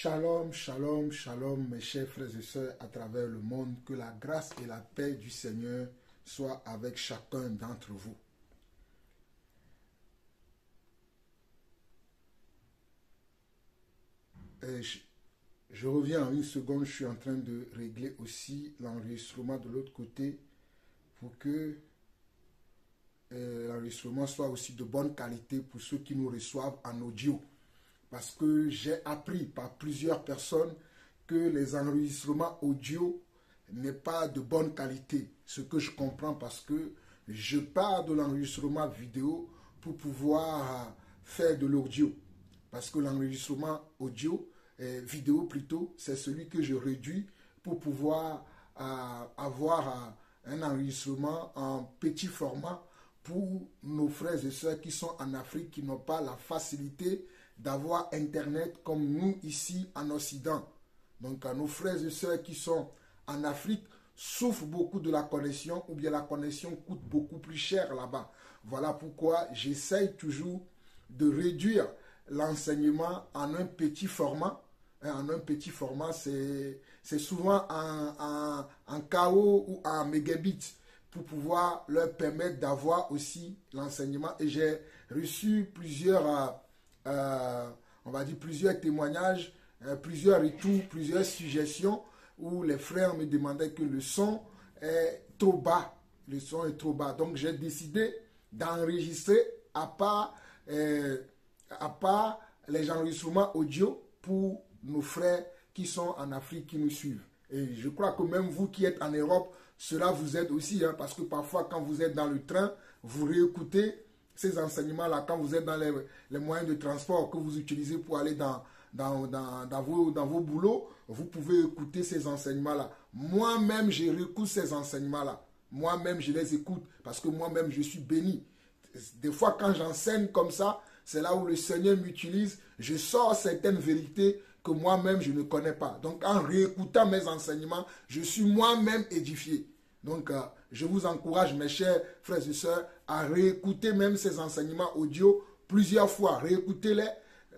Shalom, shalom, shalom, mes chers frères et sœurs à travers le monde. Que la grâce et la paix du Seigneur soient avec chacun d'entre vous. Je reviens en une seconde. Je suis en train de régler aussi l'enregistrement de l'autre côté pour que l'enregistrement soit aussi de bonne qualité pour ceux qui nous reçoivent en audio. Parce que j'ai appris par plusieurs personnes que les enregistrements audio n'est pas de bonne qualité. Ce que je comprends parce que je pars de l'enregistrement vidéo pour pouvoir faire de l'audio. Parce que l'enregistrement audio, vidéo plutôt, c'est celui que je réduis pour pouvoir avoir un enregistrement en petit format pour nos frères et sœurs qui sont en Afrique, qui n'ont pas la facilité d'avoir Internet comme nous ici en Occident. Donc, nos frères et sœurs qui sont en Afrique souffrent beaucoup de la connexion ou bien la connexion coûte beaucoup plus cher là-bas. Voilà pourquoi j'essaye toujours de réduire l'enseignement en un petit format. En un petit format, c'est souvent en KO ou en mégabits pour pouvoir leur permettre d'avoir aussi l'enseignement. Et j'ai reçu plusieurs on va dire plusieurs témoignages, plusieurs retours, plusieurs suggestions où les frères me demandaient que le son est trop bas. Le son est trop bas. Donc j'ai décidé d'enregistrer à part les enregistrements audio pour nos frères qui sont en Afrique, qui nous suivent. Et je crois que même vous qui êtes en Europe, cela vous aide aussi, hein, parce que parfois quand vous êtes dans le train, vous réécoutez ces enseignements-là, quand vous êtes dans les moyens de transport que vous utilisez pour aller dans vos boulots, vous pouvez écouter ces enseignements-là. Moi-même, je réécoute ces enseignements-là. Moi-même, je les écoute parce que moi-même, je suis béni. Des fois, quand j'enseigne comme ça, c'est là où le Seigneur m'utilise. Je sors certaines vérités que moi-même, je ne connais pas. Donc, en réécoutant mes enseignements, je suis moi-même édifié. Donc, je vous encourage, mes chers frères et sœurs, à réécouter même ces enseignements audio plusieurs fois. Réécoutez-les.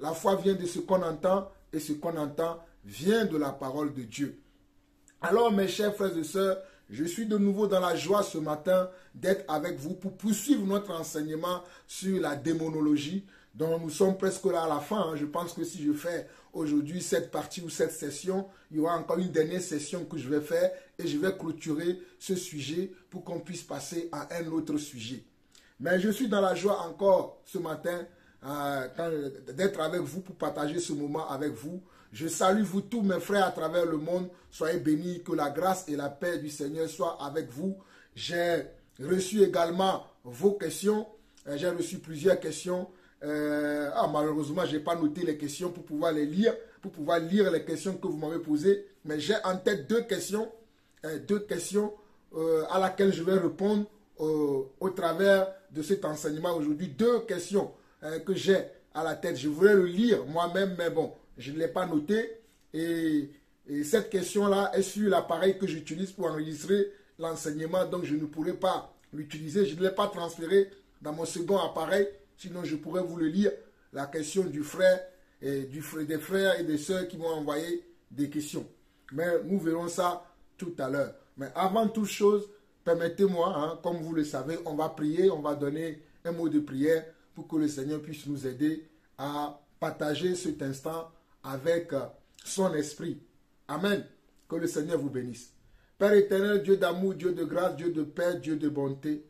La foi vient de ce qu'on entend et ce qu'on entend vient de la parole de Dieu. Alors, mes chers frères et sœurs, je suis de nouveau dans la joie ce matin d'être avec vous pour poursuivre notre enseignement sur la démonologie. Donc, nous sommes presque là à la fin. Je pense que si je fais aujourd'hui cette partie ou cette session, il y aura encore une dernière session que je vais faire et je vais clôturer ce sujet pour qu'on puisse passer à un autre sujet. Mais je suis dans la joie encore ce matin d'être avec vous pour partager ce moment avec vous. Je salue vous tous mes frères à travers le monde. Soyez bénis, que la grâce et la paix du Seigneur soient avec vous. J'ai reçu également vos questions. J'ai reçu plusieurs questions. Malheureusement, je n'ai pas noté les questions pour pouvoir les lire, pour pouvoir lire les questions que vous m'avez posées. Mais j'ai en tête deux questions à laquelle je vais répondre au travers de cet enseignement aujourd'hui. Deux questions que j'ai à la tête. Je voulais le lire moi-même, mais bon, je ne l'ai pas noté. Et cette question-là est sur l'appareil que j'utilise pour enregistrer l'enseignement, donc je ne pourrai pas l'utiliser. Je ne l'ai pas transféré dans mon second appareil. Sinon, je pourrais vous le lire, la question du frère, des frères et des sœurs qui m'ont envoyé des questions. Mais nous verrons ça tout à l'heure. Mais avant toute chose, permettez-moi, comme vous le savez, on va prier, on va donner un mot de prière pour que le Seigneur puisse nous aider à partager cet instant avec son esprit. Amen. Que le Seigneur vous bénisse. Père éternel, Dieu d'amour, Dieu de grâce, Dieu de paix, Dieu de bonté,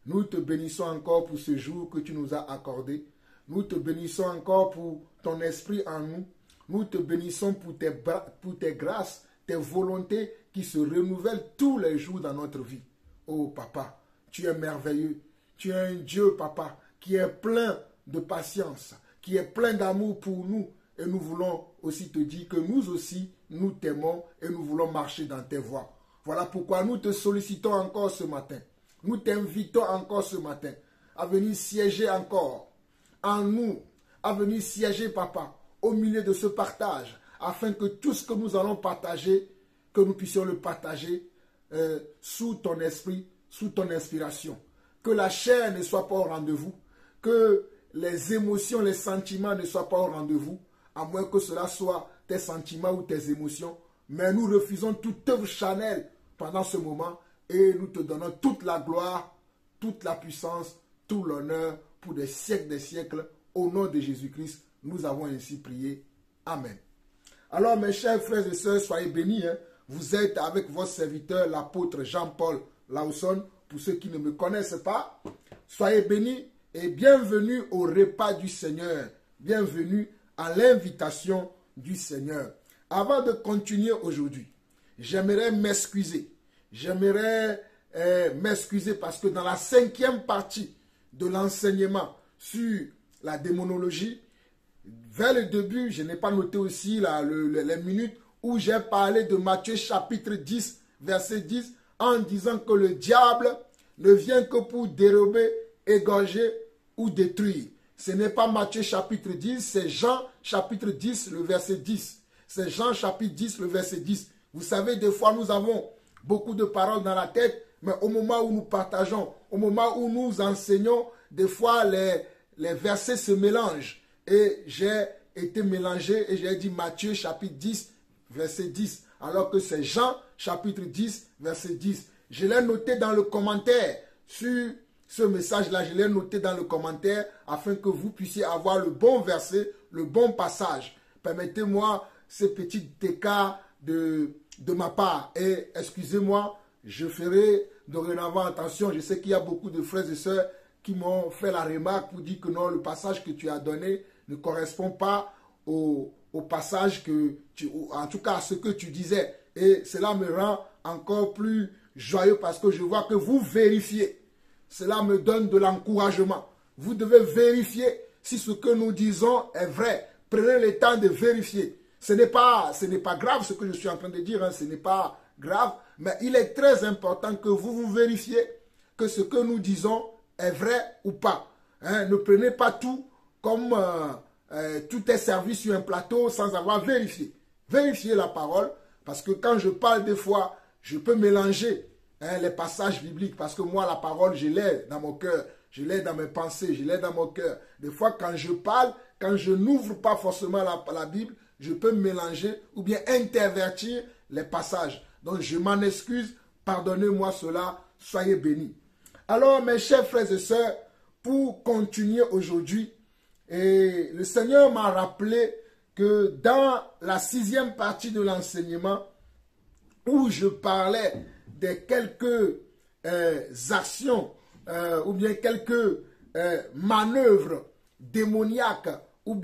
nous te bénissons encore pour ce jour que tu nous as accordé. Nous te bénissons encore pour ton esprit en nous. Nous te bénissons pour tes grâces, tes volontés qui se renouvellent tous les jours dans notre vie. Oh papa, tu es merveilleux. Tu es un Dieu, papa, qui est plein de patience, qui est plein d'amour pour nous. Et nous voulons aussi te dire que nous aussi, nous t'aimons et nous voulons marcher dans tes voies. Voilà pourquoi nous te sollicitons encore ce matin. Nous t'invitons encore ce matin à venir siéger encore en nous, à venir siéger, papa, au milieu de ce partage, afin que tout ce que nous allons partager, que nous puissions le partager sous ton esprit, sous ton inspiration. Que la chair ne soit pas au rendez-vous, que les émotions, les sentiments ne soient pas au rendez-vous, à moins que cela soit tes sentiments ou tes émotions. Mais nous refusons toute œuvre charnelle pendant ce moment et nous te donnons toute la gloire, toute la puissance, tout l'honneur pour des siècles. Au nom de Jésus-Christ, nous avons ainsi prié. Amen. Alors mes chers frères et sœurs, soyez bénis. Hein. Vous êtes avec votre serviteur, l'apôtre Jean-Paul Lawson. Pour ceux qui ne me connaissent pas, soyez bénis et bienvenue au repas du Seigneur. Bienvenue à l'invitation du Seigneur. Avant de continuer aujourd'hui, j'aimerais m'excuser. J'aimerais m'excuser parce que dans la 5e partie de l'enseignement sur la démonologie, vers le début, je n'ai pas noté aussi les minutes où j'ai parlé de Matthieu chapitre 10, verset 10, en disant que le diable ne vient que pour dérober, égorger ou détruire. Ce n'est pas Matthieu chapitre 10, c'est Jean chapitre 10, le verset 10. C'est Jean chapitre 10, le verset 10. Vous savez, des fois, nous avons beaucoup de paroles dans la tête, mais au moment où nous partageons, au moment où nous enseignons, des fois, les versets se mélangent. Et j'ai été mélangé et j'ai dit Matthieu chapitre 10, verset 10, alors que c'est Jean chapitre 10, verset 10. Je l'ai noté dans le commentaire sur ce message-là, je l'ai noté dans le commentaire afin que vous puissiez avoir le bon verset, le bon passage. Permettez-moi ce petit écart de ma part et excusez-moi, je ferai dorénavant attention. Je sais qu'il y a beaucoup de frères et sœurs qui m'ont fait la remarque pour dire que non, le passage que tu as donné ne correspond pas au passage en tout cas à ce que tu disais. Et cela me rend encore plus joyeux parce que je vois que vous vérifiez. Cela me donne de l'encouragement. Vous devez vérifier si ce que nous disons est vrai. Prenez le temps de vérifier. Ce n'est pas grave ce que je suis en train de dire, hein, ce n'est pas grave, mais il est très important que vous vérifiez que ce que nous disons est vrai ou pas. Hein, ne prenez pas tout comme tout est servi sur un plateau sans avoir vérifié. Vérifiez la parole, parce que quand je parle des fois, je peux mélanger les passages bibliques, parce que moi, la parole, je l'ai dans mon cœur, je l'ai dans mes pensées, je l'ai dans mon cœur. Des fois, quand je parle, quand je n'ouvre pas forcément la Bible, je peux mélanger ou bien intervertir les passages. Donc, je m'en excuse, pardonnez-moi cela, soyez bénis. Alors, mes chers frères et sœurs, pour continuer aujourd'hui, et le Seigneur m'a rappelé que dans la 6e partie de l'enseignement, où je parlais de quelques actions ou bien quelques manœuvres démoniaques ou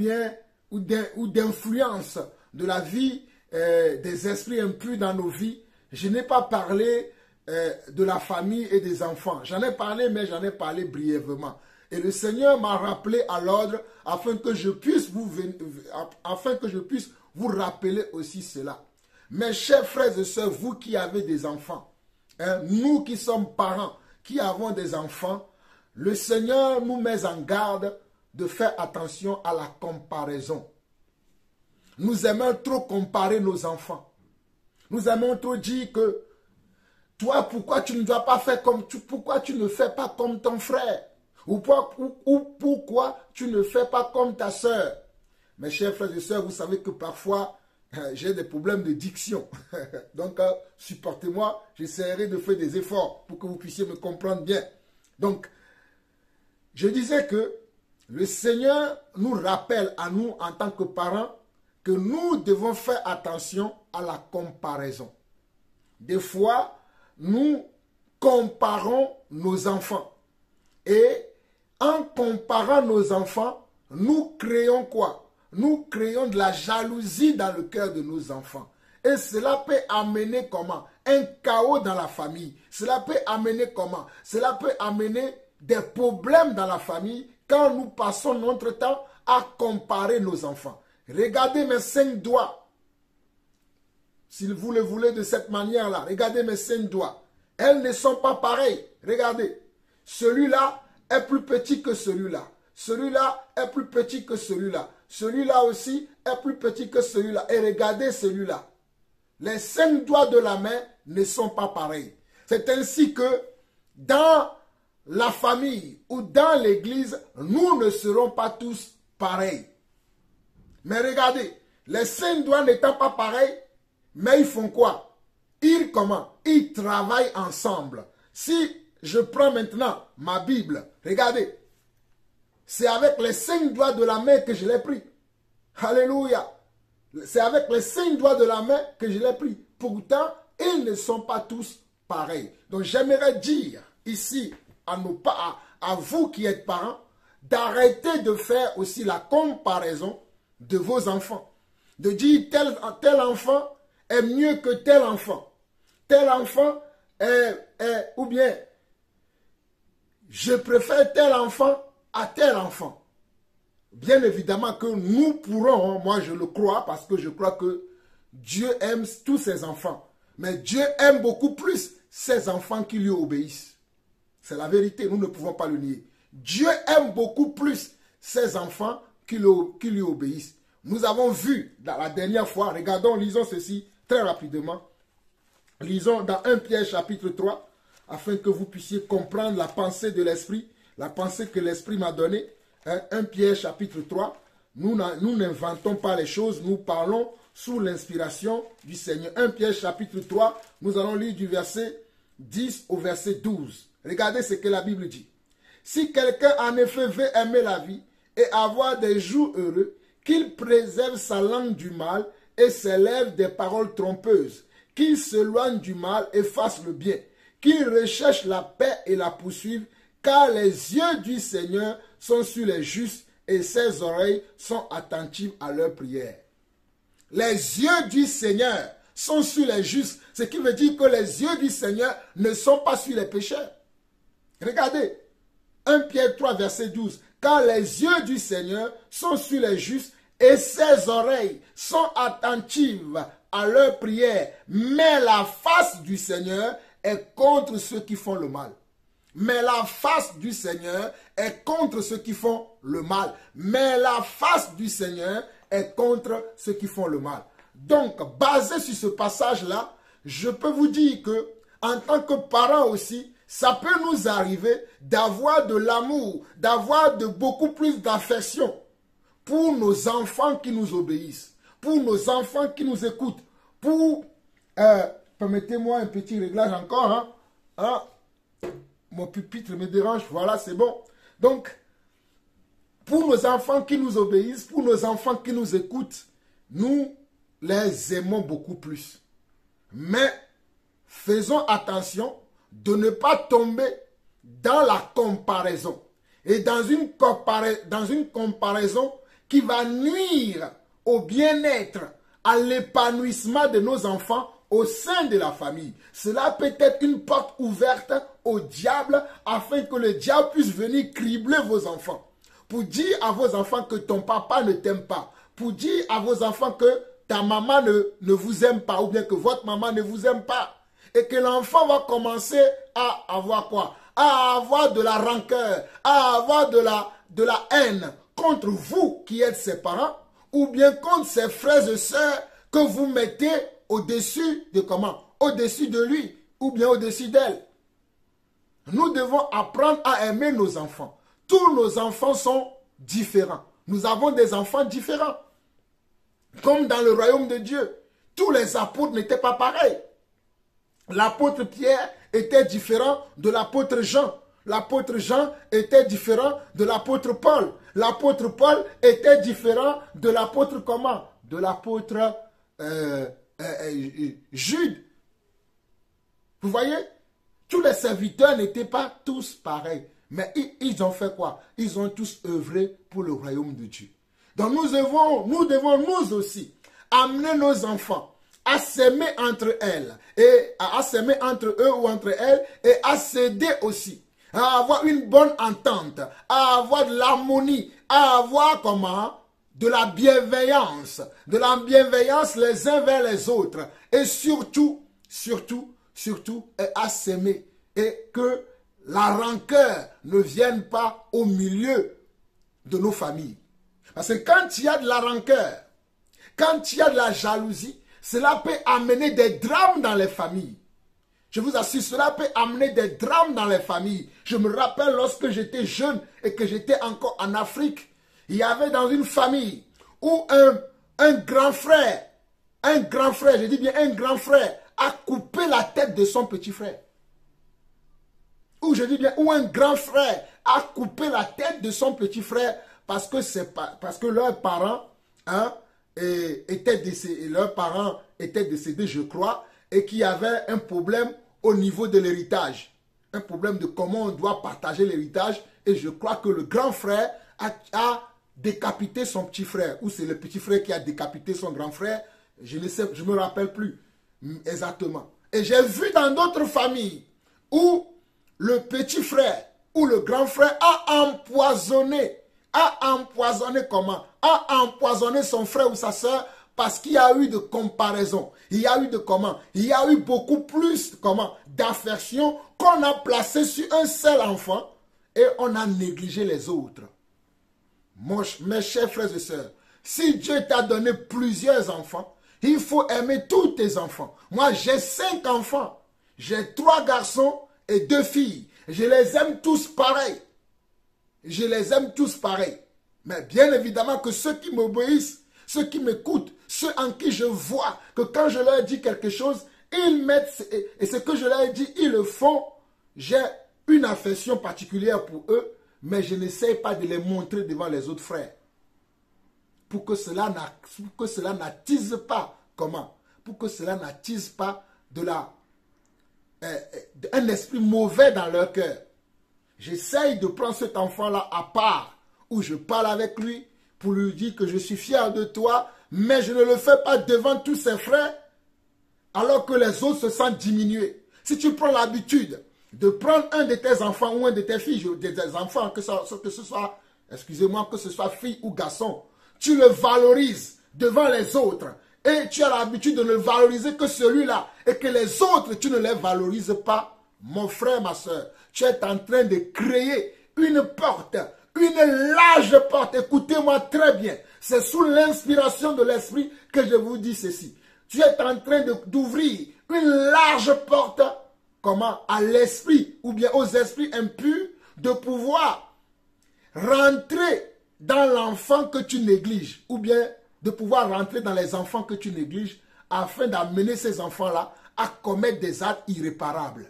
d'influence de la vie des esprits impurs dans nos vies, je n'ai pas parlé de la famille et des enfants. J'en ai parlé, mais j'en ai parlé brièvement. Et le Seigneur m'a rappelé à l'ordre afin que je puisse vous rappeler aussi cela. Mes chers frères et sœurs, vous qui avez des enfants, hein, nous qui sommes parents, qui avons des enfants, le Seigneur nous met en garde de faire attention à la comparaison. Nous aimons trop comparer nos enfants. Nous aimons trop dire que toi, pourquoi tu ne dois pas faire pourquoi tu ne fais pas comme ton frère? Ou pourquoi tu ne fais pas comme ta sœur? Mes chers frères et sœurs, vous savez que parfois, j'ai des problèmes de diction. Donc, supportez-moi, j'essaierai de faire des efforts pour que vous puissiez me comprendre bien. Donc, je disais que le Seigneur nous rappelle à nous, en tant que parents, que nous devons faire attention à la comparaison. Des fois, nous comparons nos enfants. Et en comparant nos enfants, nous créons quoi? Nous créons de la jalousie dans le cœur de nos enfants. Et cela peut amener comment? Un chaos dans la famille. Cela peut amener comment? Cela peut amener des problèmes dans la famille quand nous passons notre temps à comparer nos enfants. Regardez mes 5 doigts. Si vous le voulez de cette manière-là, regardez mes 5 doigts. Elles ne sont pas pareilles. Regardez. Celui-là est plus petit que celui-là. Celui-là est plus petit que celui-là. Celui-là aussi est plus petit que celui-là. Et regardez celui-là. Les 5 doigts de la main ne sont pas pareils. C'est ainsi que dans la famille ou dans l'église, nous ne serons pas tous pareils. Mais regardez, les 5 doigts n'étant pas pareils, mais ils font quoi? Ils comment? Ils travaillent ensemble. Si je prends maintenant ma Bible, regardez, c'est avec les 5 doigts de la main que je l'ai pris. Alléluia. C'est avec les 5 doigts de la main que je l'ai pris. Pourtant, ils ne sont pas tous pareils. Donc j'aimerais dire ici à vous qui êtes parents, d'arrêter de faire aussi la comparaison de vos enfants. De dire tel enfant est mieux que tel enfant. Tel enfant ou bien je préfère tel enfant à tel enfant. Bien évidemment que nous pourrons, moi je le crois parce que je crois que Dieu aime tous ses enfants. Mais Dieu aime beaucoup plus ses enfants qui lui obéissent. C'est la vérité, nous ne pouvons pas le nier. Dieu aime beaucoup plus ses enfants qui lui obéissent. Nous avons vu dans la dernière fois, regardons, lisons ceci très rapidement. Lisons dans 1 Pierre chapitre 3, afin que vous puissiez comprendre la pensée de l'Esprit, la pensée que l'Esprit m'a donnée. 1 Pierre chapitre 3, nous n'inventons pas les choses, nous parlons sous l'inspiration du Seigneur. 1 Pierre chapitre 3, nous allons lire du verset 10 au verset 12. Regardez ce que la Bible dit. Si quelqu'un en effet veut aimer la vie et avoir des jours heureux, qu'il préserve sa langue du mal et s'élève des paroles trompeuses, qu'il s'éloigne du mal et fasse le bien, qu'il recherche la paix et la poursuive, car les yeux du Seigneur sont sur les justes et ses oreilles sont attentives à leurs prières. Les yeux du Seigneur sont sur les justes, ce qui veut dire que les yeux du Seigneur ne sont pas sur les pécheurs. Regardez, 1 Pierre 3, verset 12. Car les yeux du Seigneur sont sur les justes et ses oreilles sont attentives à leurs prières. Mais la face du Seigneur est contre ceux qui font le mal. Mais la face du Seigneur est contre ceux qui font le mal. Mais la face du Seigneur est contre ceux qui font le mal. Donc, basé sur ce passage-là, je peux vous dire que, en tant que parents aussi, ça peut nous arriver d'avoir de l'amour, d'avoir beaucoup plus d'affection pour nos enfants qui nous obéissent, pour nos enfants qui nous écoutent, pour... permettez-moi un petit réglage encore. Mon pupitre me dérange, voilà, c'est bon. Donc, pour nos enfants qui nous obéissent, pour nos enfants qui nous écoutent, nous les aimons beaucoup plus. Mais faisons attention de ne pas tomber dans la comparaison. Et dans une comparaison qui va nuire au bien-être, à l'épanouissement de nos enfants au sein de la famille. Cela peut être une porte ouverte au diable afin que le diable puisse venir cribler vos enfants. Pour dire à vos enfants que ton papa ne t'aime pas. Pour dire à vos enfants que ta maman ne vous aime pas ou bien que votre maman ne vous aime pas. Et que l'enfant va commencer à avoir quoi? À avoir de la rancœur, à avoir de la haine contre vous qui êtes ses parents ou bien contre ses frères et sœurs que vous mettez au-dessus de comment? Au-dessus de lui ou bien au-dessus d'elle. Nous devons apprendre à aimer nos enfants. Tous nos enfants sont différents. Nous avons des enfants différents. Comme dans le royaume de Dieu. Tous les apôtres n'étaient pas pareils. L'apôtre Pierre était différent de l'apôtre Jean. L'apôtre Jean était différent de l'apôtre Paul. L'apôtre Paul était différent de l'apôtre comment? De l'apôtre Jude. Vous voyez? Tous les serviteurs n'étaient pas tous pareils. Mais ils ont fait quoi? Ils ont tous œuvré pour le royaume de Dieu. Donc nous devons nous aussi amener nos enfants à s'aimer entre elles et à s'aimer entre eux ou entre elles et à s'aider aussi, à avoir une bonne entente, à avoir de l'harmonie, à avoir comment? De la bienveillance les uns vers les autres et surtout à s'aimer et que la rancœur ne vienne pas au milieu de nos familles. Parce que quand il y a de la rancœur, quand il y a de la jalousie, cela peut amener des drames dans les familles. Je vous assure, cela peut amener des drames dans les familles. Je me rappelle lorsque j'étais jeune et que j'étais encore en Afrique, il y avait dans une famille où un grand frère, je dis bien un grand frère, a coupé la tête de son petit frère. Ou je dis bien, où un grand frère a coupé la tête de son petit frère parce que leurs parents étaient décédés, je crois, et qu'il y avait un problème au niveau de l'héritage. Un problème de comment on doit partager l'héritage. Et je crois que le grand frère a décapité son petit frère. Ou c'est le petit frère qui a décapité son grand frère. Je ne sais, je me rappelle plus exactement. Et j'ai vu dans d'autres familles où le petit frère ou le grand frère a empoisonné comment? A empoisonné son frère ou sa soeur parce qu'il y a eu de comparaison. Il y a eu de comment? Il y a eu beaucoup plus d'affection qu'on a placé sur un seul enfant et on a négligé les autres. Mes chers frères et sœurs, si Dieu t'a donné plusieurs enfants, il faut aimer tous tes enfants. Moi, j'ai 5 enfants. J'ai 3 garçons et 2 filles. Je les aime tous pareil. Je les aime tous pareil. Mais bien évidemment que ceux qui m'obéissent, ceux qui m'écoutent, ceux en qui je vois que quand je leur dis quelque chose, ils mettent, et ce que je leur dis, ils le font. J'ai une affection particulière pour eux, mais je n'essaie pas de les montrer devant les autres frères. Pour que cela n'attise pas, comment? Pour que cela n'attise pas un esprit mauvais dans leur cœur. J'essaye de prendre cet enfant-là à part, où je parle avec lui pour lui dire que je suis fier de toi, mais je ne le fais pas devant tous ses frères, alors que les autres se sentent diminués. Si tu prends l'habitude de prendre un de tes enfants ou un de tes filles, des enfants, que ce soit, excusez-moi, que ce soit fille ou garçon, tu le valorises devant les autres. Et tu as l'habitude de ne valoriser que celui-là. Et que les autres, tu ne les valorises pas. Mon frère, ma soeur, tu es en train de créer une porte. Une large porte. Écoutez-moi très bien. C'est sous l'inspiration de l'esprit que je vous dis ceci. Tu es en train d'ouvrir une large porte. Comment? À l'esprit ou bien aux esprits impurs de pouvoir rentrer dans l'enfant que tu négliges, ou bien de pouvoir rentrer dans les enfants que tu négliges, afin d'amener ces enfants-là à commettre des actes irréparables.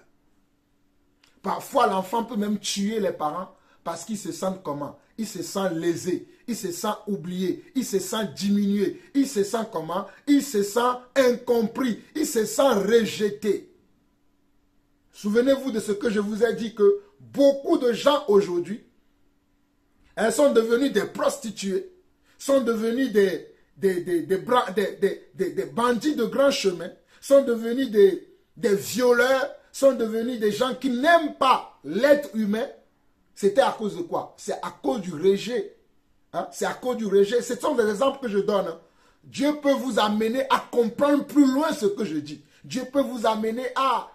Parfois, l'enfant peut même tuer les parents parce qu'il se sent comment? Il se sent lésé, il se sent oublié, il se sent diminué, il se sent comment? Il se sent incompris, il se sent rejeté. Souvenez-vous de ce que je vous ai dit, que beaucoup de gens aujourd'hui, elles sont devenues des prostituées, sont devenues des bandits de grand chemin, sont devenus des violeurs, sont devenus des gens qui n'aiment pas l'être humain. C'était à cause de quoi? C'est à cause du rejet. Hein? C'est à cause du rejet. Ce sont des exemples que je donne. Hein. Dieu peut vous amener à comprendre plus loin ce que je dis. Dieu peut vous amener à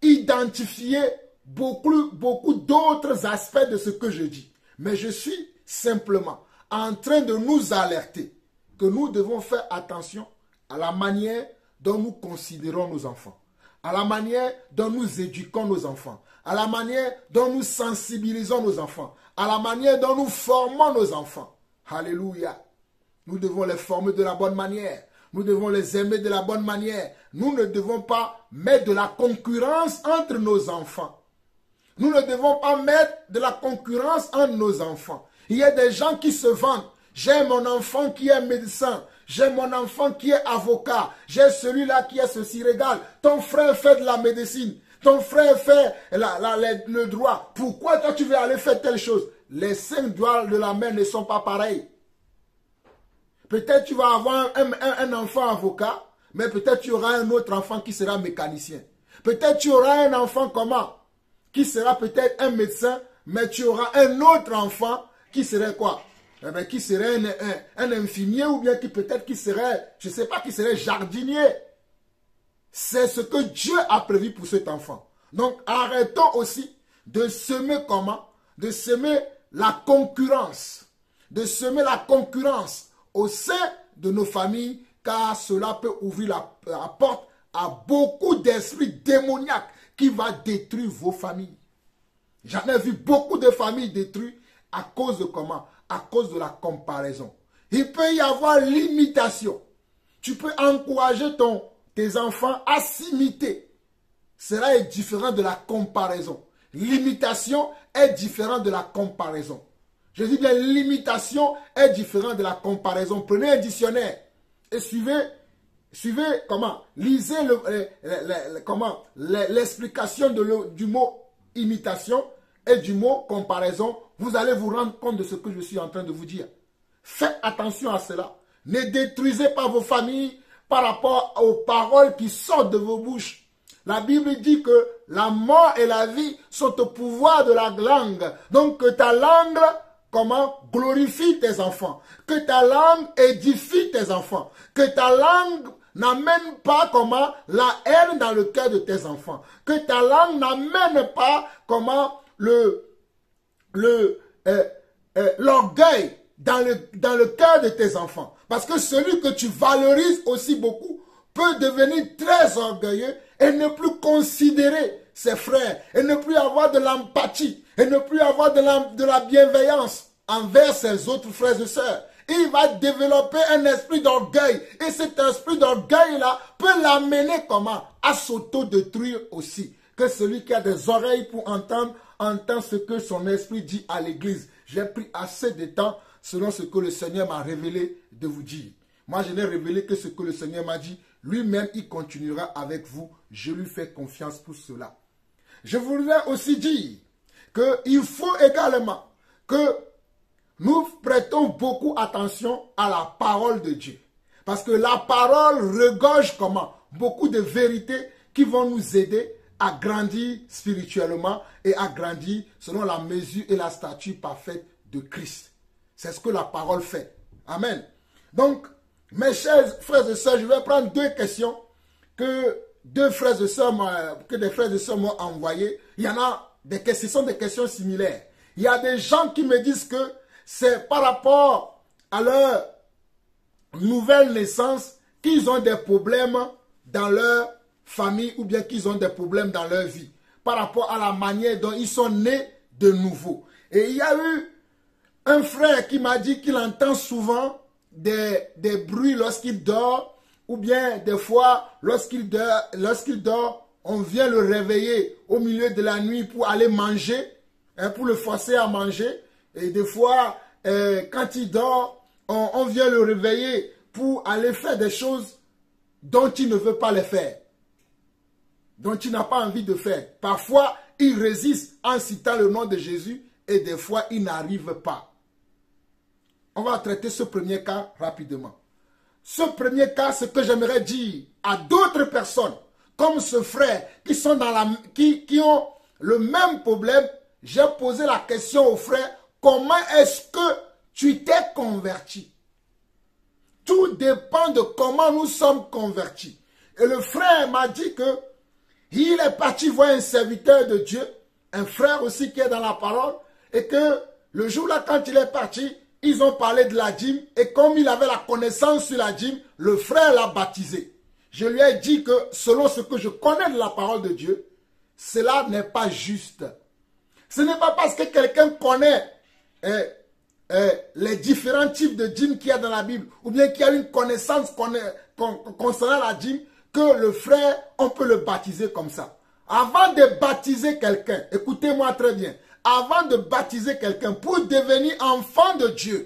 identifier beaucoup d'autres aspects de ce que je dis. Mais je suis simplement en train de nous alerter que nous devons faire attention à la manière dont nous considérons nos enfants, à la manière dont nous éduquons nos enfants, à la manière dont nous sensibilisons nos enfants, à la manière dont nous formons nos enfants. Alléluia. Nous devons les former de la bonne manière. Nous devons les aimer de la bonne manière. Nous ne devons pas mettre de la concurrence entre nos enfants. Nous ne devons pas mettre de la concurrence entre nos enfants. Il y a des gens qui se vendent. J'ai mon enfant qui est médecin. J'ai mon enfant qui est avocat. J'ai celui-là qui est ceci. Regarde, ton frère fait de la médecine. Ton frère fait le droit. Pourquoi toi tu veux aller faire telle chose? Les 5 doigts de la main ne sont pas pareils. Peut-être tu vas avoir un enfant avocat, mais peut-être tu auras un autre enfant qui sera mécanicien. Peut-être tu auras un enfant comment? Qui sera peut-être un médecin, mais tu auras un autre enfant qui serait quoi? Eh bien, qui serait un infirmier ou bien qui serait, je ne sais pas, qui serait jardinier. C'est ce que Dieu a prévu pour cet enfant. Donc, arrêtons aussi de semer comment? De semer la concurrence. De semer la concurrence au sein de nos familles, car cela peut ouvrir la porte à beaucoup d'esprits démoniaques qui va détruire vos familles. J'en ai vu beaucoup de familles détruites à cause de comment? à cause de la comparaison. Il peut y avoir l'imitation. Tu peux encourager tes enfants à s'imiter. Cela est différent de la comparaison. L'imitation est différente de la comparaison. Je dis bien, l'imitation est différente de la comparaison. Prenez un dictionnaire et suivez comment, lisez l'explication du mot imitation et du mot comparaison. Vous allez vous rendre compte de ce que je suis en train de vous dire. Faites attention à cela. Ne détruisez pas vos familles par rapport aux paroles qui sortent de vos bouches. La Bible dit que la mort et la vie sont au pouvoir de la langue. Donc que ta langue, glorifie tes enfants. Que ta langue édifie tes enfants. Que ta langue n'amène pas la haine dans le cœur de tes enfants. Que ta langue n'amène pas l'orgueil dans le cœur de tes enfants. Parce que celui que tu valorises aussi beaucoup peut devenir très orgueilleux et ne plus considérer ses frères, et ne plus avoir de l'empathie, et ne plus avoir de la bienveillance envers ses autres frères et sœurs. Il va développer un esprit d'orgueil, et cet esprit d'orgueil-là peut l'amener à s'auto-détruire aussi. Que celui qui a des oreilles pour entendre, entend ce que son esprit dit à l'église. J'ai pris assez de temps selon ce que le Seigneur m'a révélé de vous dire. Moi, je n'ai révélé que ce que le Seigneur m'a dit. Lui-même, il continuera avec vous. Je lui fais confiance pour cela. Je voudrais aussi dire qu'il faut également que nous prêtons beaucoup attention à la parole de Dieu. Parce que la parole regorge beaucoup de vérités qui vont nous aider à grandir spirituellement et à grandir selon la mesure et la stature parfaite de Christ. C'est ce que la parole fait. Amen. Donc, mes chers frères et sœurs, je vais prendre deux questions que des frères et sœurs m'ont envoyées. Il y en a ce sont des questions similaires. Il y a des gens qui me disent que c'est par rapport à leur nouvelle naissance qu'ils ont des problèmes dans leur famille ou bien qu'ils ont des problèmes dans leur vie. Par rapport à la manière dont ils sont nés de nouveau. Et il y a eu un frère qui m'a dit qu'il entend souvent des bruits lorsqu'il dort, ou bien des fois lorsqu'il dort, on vient le réveiller au milieu de la nuit pour aller manger, pour le forcer à manger. Et des fois, quand il dort, on vient le réveiller pour aller faire des choses dont il ne veut pas les faire, dont il n'a pas envie de faire. Parfois, il résiste en citant le nom de Jésus et des fois, il n'arrive pas. On va traiter ce premier cas rapidement. Ce premier cas, ce que j'aimerais dire à d'autres personnes, comme ce frère, qui ont le même problème, j'ai posé la question au frère, comment est-ce que tu t'es converti? Tout dépend de comment nous sommes convertis. Et le frère m'a dit que il est parti voir un serviteur de Dieu, un frère aussi qui est dans la parole, et que le jour-là, quand il est parti, ils ont parlé de la dîme, et comme il avait la connaissance sur la dîme, le frère l'a baptisé. Je lui ai dit que selon ce que je connais de la parole de Dieu, cela n'est pas juste. Ce n'est pas parce que quelqu'un connaît les différents types de dîmes qu'il y a dans la Bible, ou bien qu'il y a une connaissance concernant la dîme, que le frère, on peut le baptiser comme ça. Avant de baptiser quelqu'un, écoutez-moi très bien, avant de baptiser quelqu'un, pour devenir enfant de Dieu,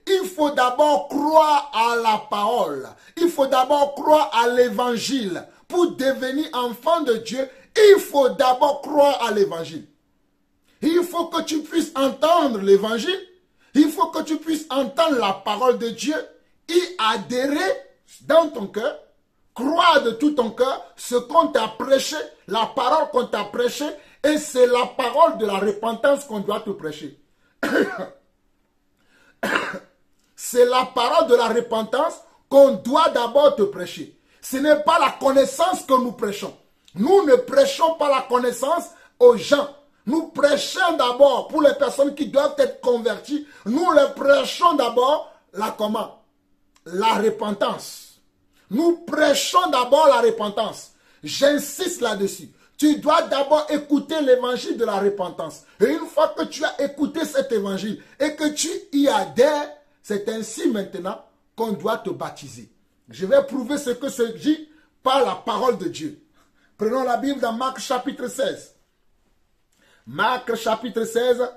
il faut d'abord croire à la parole. Il faut d'abord croire à l'évangile. Pour devenir enfant de Dieu, il faut d'abord croire à l'évangile. Il faut que tu puisses entendre l'évangile. Il faut que tu puisses entendre la parole de Dieu, y adhérer dans ton cœur, croire de tout ton cœur ce qu'on t'a prêché, la parole qu'on t'a prêchée, et c'est la parole de la repentance qu'on doit te prêcher. C'est la parole de la repentance qu'on doit d'abord te prêcher. Ce n'est pas la connaissance que nous prêchons. Nous ne prêchons pas la connaissance aux gens. Nous prêchons d'abord pour les personnes qui doivent être converties. Nous les prêchons d'abord la repentance. Nous prêchons d'abord la repentance. J'insiste là-dessus. tu dois d'abord écouter l'évangile de la repentance. Et une fois que tu as écouté cet évangile et que tu y adhères, c'est ainsi maintenant qu'on doit te baptiser. Je vais prouver ce que se dit par la parole de Dieu. Prenons la Bible dans Marc chapitre 16. Marc chapitre 16.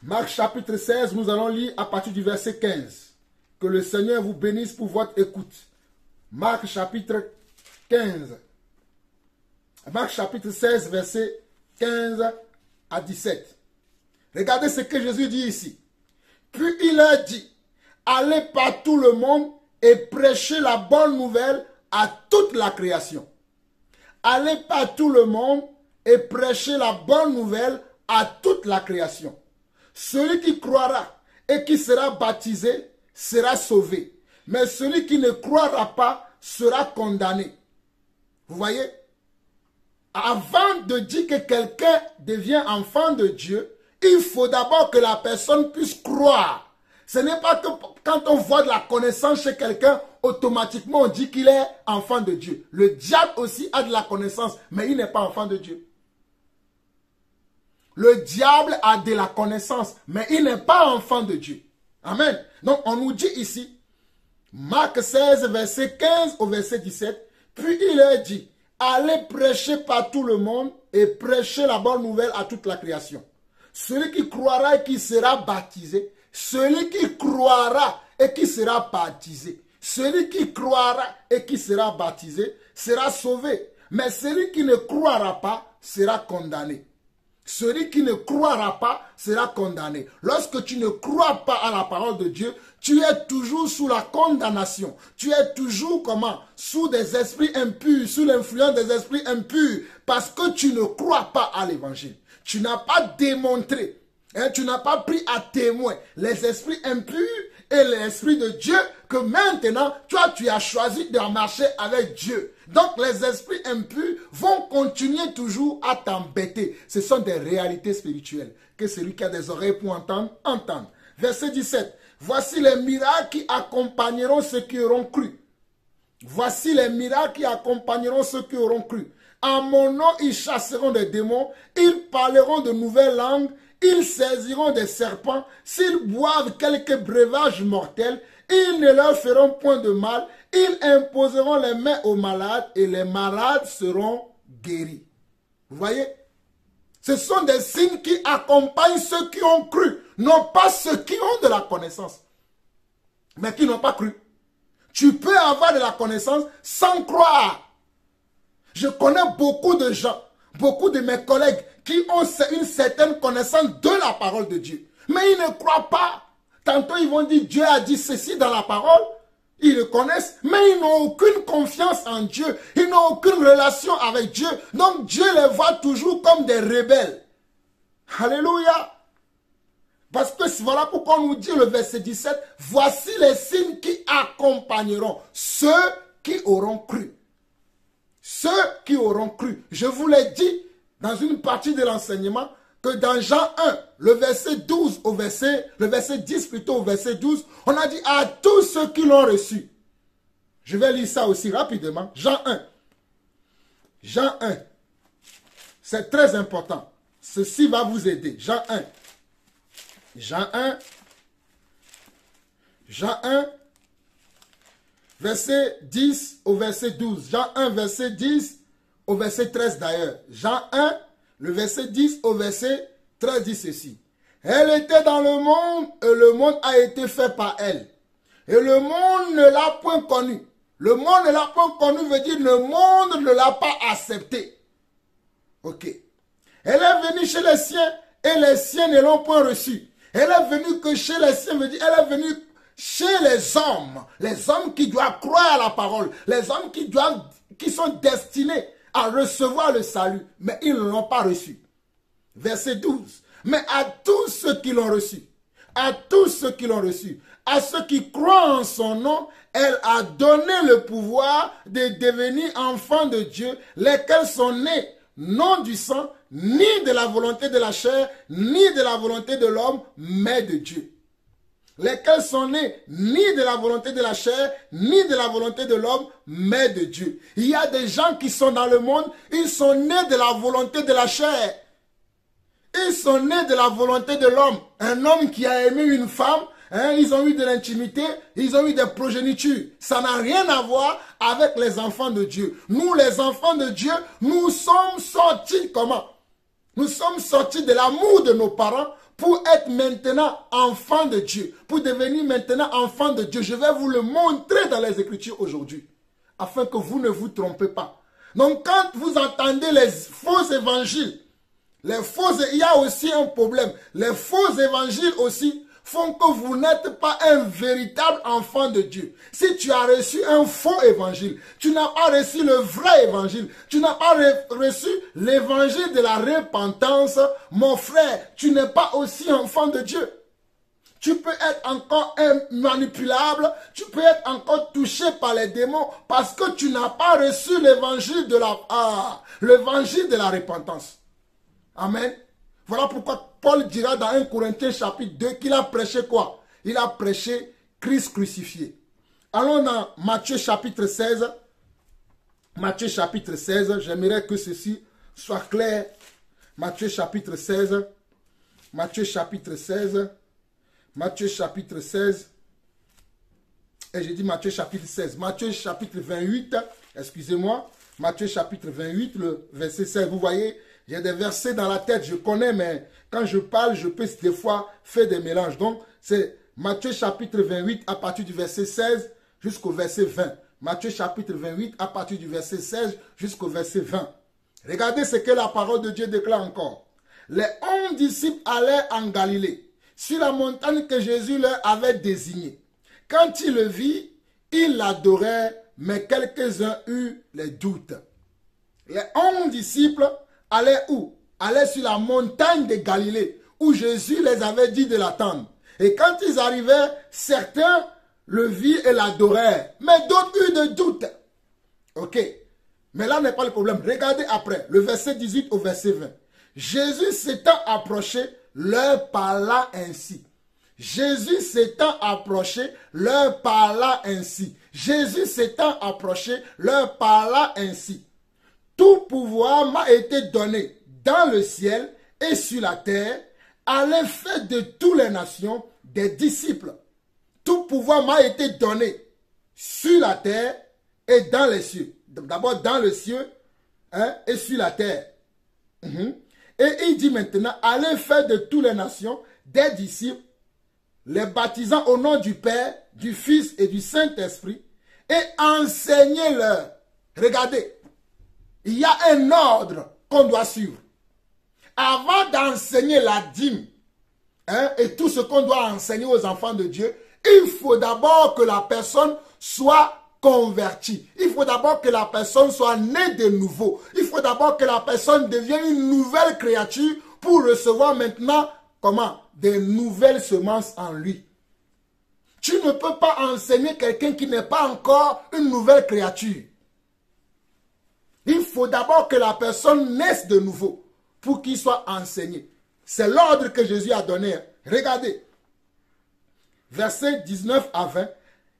Marc chapitre 16, nous allons lire à partir du verset 15. Que le Seigneur vous bénisse pour votre écoute. Marc chapitre 15. Marc chapitre 16, verset 15 à 17. Regardez ce que Jésus dit ici. Puis il leur dit, allez par tout le monde et prêchez la bonne nouvelle à toute la création. Allez par tout le monde et prêchez la bonne nouvelle à toute la création. Celui qui croira et qui sera baptisé sera sauvé. Mais celui qui ne croira pas sera condamné. Vous voyez? Avant de dire que quelqu'un devient enfant de Dieu, il faut d'abord que la personne puisse croire. Ce n'est pas que quand on voit de la connaissance chez quelqu'un, automatiquement on dit qu'il est enfant de Dieu. Le diable aussi a de la connaissance, mais il n'est pas enfant de Dieu. Le diable a de la connaissance, mais il n'est pas enfant de Dieu. Amen. Donc on nous dit ici, Marc 16, verset 15 au verset 17, puis il leur dit, allez prêcher par tout le monde et prêcher la bonne nouvelle à toute la création. Celui qui croira et qui sera baptisé, celui qui croira et qui sera baptisé, celui qui croira et qui sera baptisé sera sauvé. Mais celui qui ne croira pas sera condamné. Celui qui ne croira pas sera condamné. Lorsque tu ne crois pas à la parole de Dieu, tu es toujours sous la condamnation. Tu es toujours comment? Sous des esprits impurs, sous l'influence des esprits impurs. Parce que tu ne crois pas à l'évangile. Tu n'as pas démontré, tu n'as pas pris à témoin les esprits impurs et l'esprit de Dieu que maintenant, toi, tu as choisi de marcher avec Dieu. Donc, les esprits impurs vont continuer toujours à t'embêter. Ce sont des réalités spirituelles. Que celui qui a des oreilles pour entendre, entende. Verset 17. Voici les miracles qui accompagneront ceux qui auront cru. Voici les miracles qui accompagneront ceux qui auront cru. En mon nom, ils chasseront des démons, ils parleront de nouvelles langues, ils saisiront des serpents, s'ils boivent quelques breuvages mortels, ils ne leur feront point de mal, ils imposeront les mains aux malades et les malades seront guéris. Vous voyez? Ce sont des signes qui accompagnent ceux qui ont cru, non pas ceux qui ont de la connaissance, mais qui n'ont pas cru. Tu peux avoir de la connaissance sans croire. Je connais beaucoup de gens, beaucoup de mes collègues qui ont une certaine connaissance de la parole de Dieu. Mais ils ne croient pas. Tantôt ils vont dire Dieu a dit ceci dans la parole. Ils le connaissent, mais ils n'ont aucune confiance en Dieu. Ils n'ont aucune relation avec Dieu. Donc Dieu les voit toujours comme des rebelles. Alléluia. Parce que voilà pourquoi on nous dit le verset 17. Voici les signes qui accompagneront ceux qui auront cru. Ceux qui auront cru. Je vous l'ai dit dans une partie de l'enseignement que dans Jean 1, le verset 12 au verset, le verset 10 plutôt au verset 12, on a dit à tous ceux qui l'ont reçu. Je vais lire ça aussi rapidement. Jean 1. Jean 1. C'est très important. Ceci va vous aider. Jean 1. Jean 1. Jean 1. Verset 10 au verset 12. Jean 1, verset 10 au verset 13 d'ailleurs. Jean 1, le verset 10 au verset 13 dit ceci. Elle était dans le monde et le monde a été fait par elle. Et le monde ne l'a point connue. Le monde ne l'a point connue veut dire le monde ne l'a pas accepté. Ok. Elle est venue chez les siens et les siens ne l'ont point reçue. Elle est venue que chez les siens veut dire elle est venue chez les hommes qui doivent croire à la parole, les hommes qui sont destinés à recevoir le salut, mais ils ne l'ont pas reçu. Verset 12. Mais à tous ceux qui l'ont reçu, à tous ceux qui l'ont reçu, à ceux qui croient en son nom, elle a donné le pouvoir de devenir enfants de Dieu, lesquels sont nés non du sang, ni de la volonté de la chair, ni de la volonté de l'homme, mais de Dieu. lesquels sont nés ni de la volonté de la chair, ni de la volonté de l'homme, mais de Dieu. Il y a des gens qui sont dans le monde, ils sont nés de la volonté de la chair. Ils sont nés de la volonté de l'homme. Un homme qui a aimé une femme, hein, ils ont eu de l'intimité, ils ont eu des progénitures. Ça n'a rien à voir avec les enfants de Dieu. Nous, les enfants de Dieu, nous sommes sortis comment? Nous sommes sortis de l'amour de nos parents pour être maintenant enfants de Dieu, pour devenir maintenant enfants de Dieu. Je vais vous le montrer dans les Écritures aujourd'hui, afin que vous ne vous trompez pas. Donc quand vous entendez les faux évangiles, il y a aussi un problème. Les faux évangiles aussi font que vous n'êtes pas un véritable enfant de Dieu. Si tu as reçu un faux évangile, tu n'as pas reçu le vrai évangile, tu n'as pas reçu l'évangile de la repentance, mon frère, tu n'es pas aussi enfant de Dieu. Tu peux être encore manipulable, tu peux être encore touché par les démons parce que tu n'as pas reçu l'évangile de l'évangile de la repentance. Amen. Voilà pourquoi Paul dira dans 1 Corinthiens chapitre 2 qu'il a prêché quoi? Il a prêché Christ crucifié. Allons dans Matthieu chapitre 16. Matthieu chapitre 16. J'aimerais que ceci soit clair. Matthieu chapitre 16. Matthieu chapitre 16. Matthieu chapitre 16. Et j'ai dit Matthieu chapitre 16. Matthieu chapitre 28. Excusez-moi. Matthieu chapitre 28, le verset 16. Vous voyez, j'ai des versets dans la tête, je connais, mais quand je parle, je peux des fois faire des mélanges. Donc, c'est Matthieu chapitre 28 à partir du verset 16 jusqu'au verset 20. Matthieu chapitre 28 à partir du verset 16 jusqu'au verset 20. Regardez ce que la parole de Dieu déclare encore. Les 11 disciples allèrent en Galilée, sur la montagne que Jésus leur avait désignée. Quand ils le virent, ils l'adorèrent, mais quelques-uns eurent les doutes. Les 11 disciples allaient où? Allaient sur la montagne de Galilée, où Jésus les avait dit de l'attendre. Et quand ils arrivaient, certains le virent et l'adorèrent, mais d'autres eurent des doutes. Ok, mais là n'est pas le problème. Regardez après, le verset 18 au verset 20. Jésus s'étant approché, leur parla ainsi. Jésus s'étant approché, leur parla ainsi. Jésus s'étant approché, leur parla ainsi. Tout pouvoir m'a été donné dans le ciel et sur la terre. Allez faire de toutes les nations des disciples. Tout pouvoir m'a été donné sur la terre et dans les cieux. D'abord dans le ciel, hein, et sur la terre. Et il dit maintenant, allez faire de toutes les nations des disciples, les baptisant au nom du Père, du Fils et du Saint-Esprit, et enseignez-leur. Regardez, il y a un ordre qu'on doit suivre. Avant d'enseigner la dîme, hein, et tout ce qu'on doit enseigner aux enfants de Dieu, il faut d'abord que la personne soit convertie. Il faut d'abord que la personne soit née de nouveau. Il faut d'abord que la personne devienne une nouvelle créature pour recevoir maintenant, comment? Des nouvelles semences en lui. Tu ne peux pas enseigner quelqu'un qui n'est pas encore une nouvelle créature. Il faut d'abord que la personne naisse de nouveau pour qu'il soit enseigné. C'est l'ordre que Jésus a donné. Regardez. Versets 19 à 20.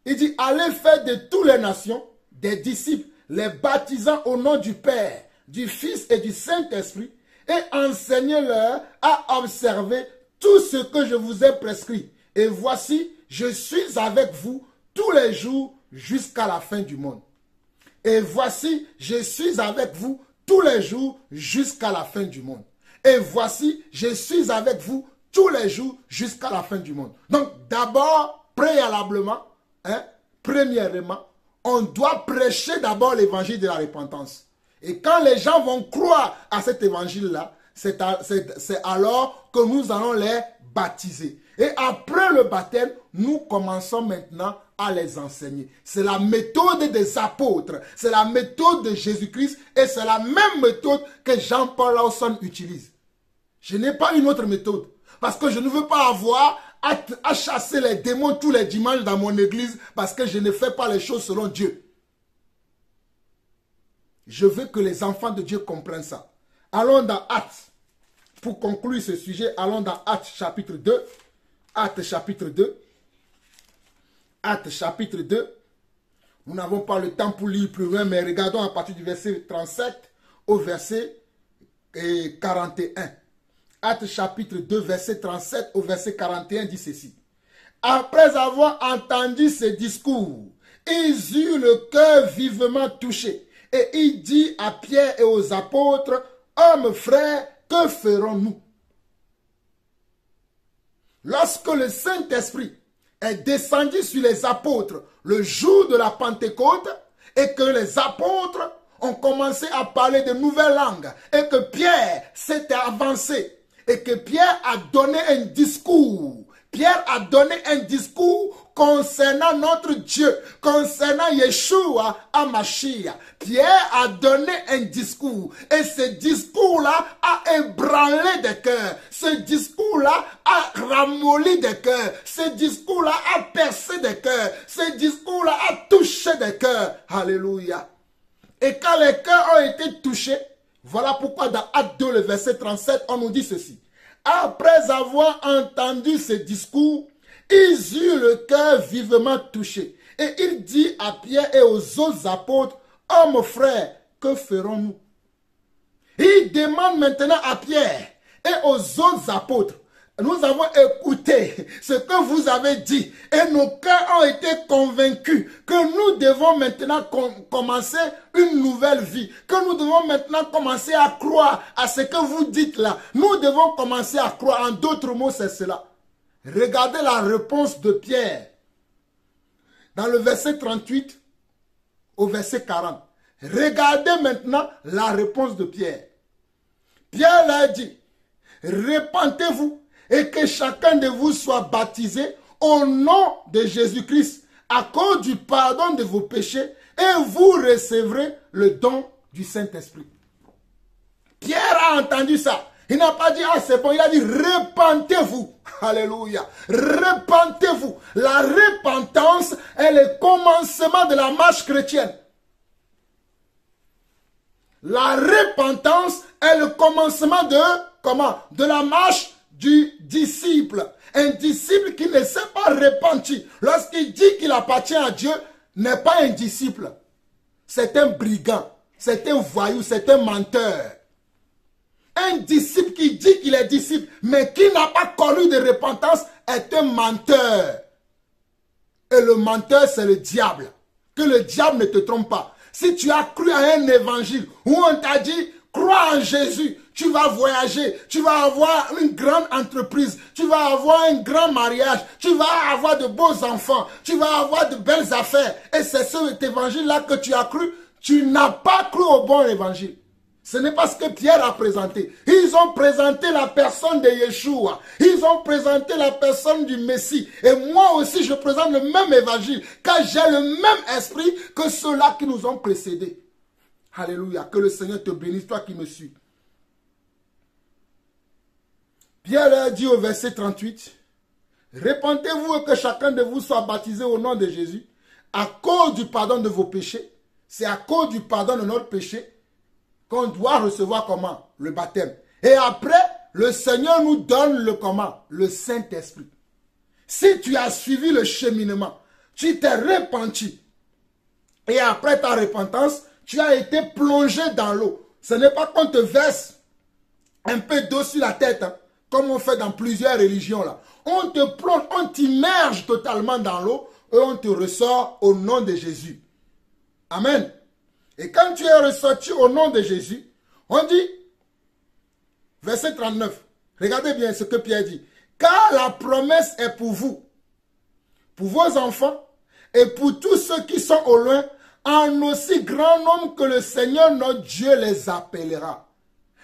Il dit, allez faire de toutes les nations des disciples, les baptisant au nom du Père, du Fils et du Saint-Esprit, et enseignez-leur à observer tout ce que je vous ai prescrit. Et voici, je suis avec vous tous les jours jusqu'à la fin du monde. Et voici, je suis avec vous tous les jours jusqu'à la fin du monde. Et voici, je suis avec vous tous les jours jusqu'à la fin du monde. Donc, d'abord, préalablement, hein, premièrement, on doit prêcher d'abord l'évangile de la repentance. Et quand les gens vont croire à cet évangile-là, c'est alors que nous allons les baptiser. Et après le baptême, nous commençons maintenant à les enseigner. C'est la méthode des apôtres, c'est la méthode de Jésus-Christ et c'est la même méthode que Jean-Paul Lawson utilise. Je n'ai pas une autre méthode parce que je ne veux pas avoir à chasser les démons tous les dimanches dans mon église parce que je ne fais pas les choses selon Dieu. Je veux que les enfants de Dieu comprennent ça. Allons dans Actes. Pour conclure ce sujet, allons dans Actes chapitre 2. Actes chapitre 2. Actes chapitre 2. Nous n'avons pas le temps pour lire plus loin, mais regardons à partir du verset 37 au verset 41. Actes chapitre 2, verset 37 au verset 41 dit ceci. Après avoir entendu ces discours, ils eurent le cœur vivement touché. Et il dit à Pierre et aux apôtres, hommes frères, que ferons-nous? Lorsque le Saint-Esprit est descendu sur les apôtres le jour de la Pentecôte et que les apôtres ont commencé à parler de nouvelles langues et que Pierre s'était avancé et que Pierre a donné un discours. Pierre a donné un discours concernant notre Dieu, concernant Yeshua HaMashiach. Pierre a donné un discours et ce discours-là a ébranlé des cœurs. Ce discours-là a ramolli des cœurs. Ce discours-là a percé des cœurs. Ce discours-là a touché des cœurs. Alléluia. Et quand les cœurs ont été touchés, voilà pourquoi dans Acte 2, le verset 37, on nous dit ceci. Après avoir entendu ce discours, ils eurent le cœur vivement touché. Et il dit à Pierre et aux autres apôtres, hommes frères, que ferons-nous? Il demande maintenant à Pierre et aux autres apôtres, nous avons écouté ce que vous avez dit et nos cœurs ont été convaincus que nous devons maintenant commencer une nouvelle vie, que nous devons maintenant commencer à croire à ce que vous dites là. Nous devons commencer à croire. En d'autres mots, c'est cela. Regardez la réponse de Pierre dans le verset 38 au verset 40. Regardez maintenant la réponse de Pierre. Pierre leur dit, repentez-vous et que chacun de vous soit baptisé au nom de Jésus-Christ à cause du pardon de vos péchés et vous recevrez le don du Saint-Esprit. Pierre a entendu ça. Il n'a pas dit, ah c'est bon, il a dit, repentez-vous. Alléluia. Repentez-vous. La repentance est le commencement de la marche chrétienne. La repentance est le commencement de, comment? De la marche du disciple. Un disciple qui ne s'est pas repenti, lorsqu'il dit qu'il appartient à Dieu, n'est pas un disciple. C'est un brigand, c'est un voyou, c'est un menteur. Un disciple qui dit qu'il est disciple, mais qui n'a pas connu de repentance, est un menteur. Et le menteur, c'est le diable. Que le diable ne te trompe pas. Si tu as cru à un évangile où on t'a dit, crois en Jésus, tu vas voyager, tu vas avoir une grande entreprise, tu vas avoir un grand mariage, tu vas avoir de beaux enfants, tu vas avoir de belles affaires. Et c'est cet évangile-là que tu as cru, tu n'as pas cru au bon évangile. Ce n'est pas ce que Pierre a présenté. Ils ont présenté la personne de Yeshua. Ils ont présenté la personne du Messie. Et moi aussi, je présente le même évangile, car j'ai le même esprit que ceux-là qui nous ont précédés. Alléluia. Que le Seigneur te bénisse, toi qui me suis. Pierre leur dit au verset 38, « Repentez-vous et que chacun de vous soit baptisé au nom de Jésus, à cause du pardon de vos péchés. » C'est à cause du pardon de notre péché qu'on doit recevoir comment? Le baptême. Et après, le Seigneur nous donne le comment? Le Saint-Esprit. Si tu as suivi le cheminement, tu t'es repenti. Et après ta repentance, tu as été plongé dans l'eau. Ce n'est pas qu'on te verse un peu d'eau sur la tête, hein, comme on fait dans plusieurs religions là. On te plonge, on t'immerge totalement dans l'eau et on te ressort au nom de Jésus. Amen. Et quand tu es ressorti au nom de Jésus, on dit, verset 39, regardez bien ce que Pierre dit. Car la promesse est pour vous, pour vos enfants et pour tous ceux qui sont au loin, en aussi grand nombre que le Seigneur notre Dieu les appellera.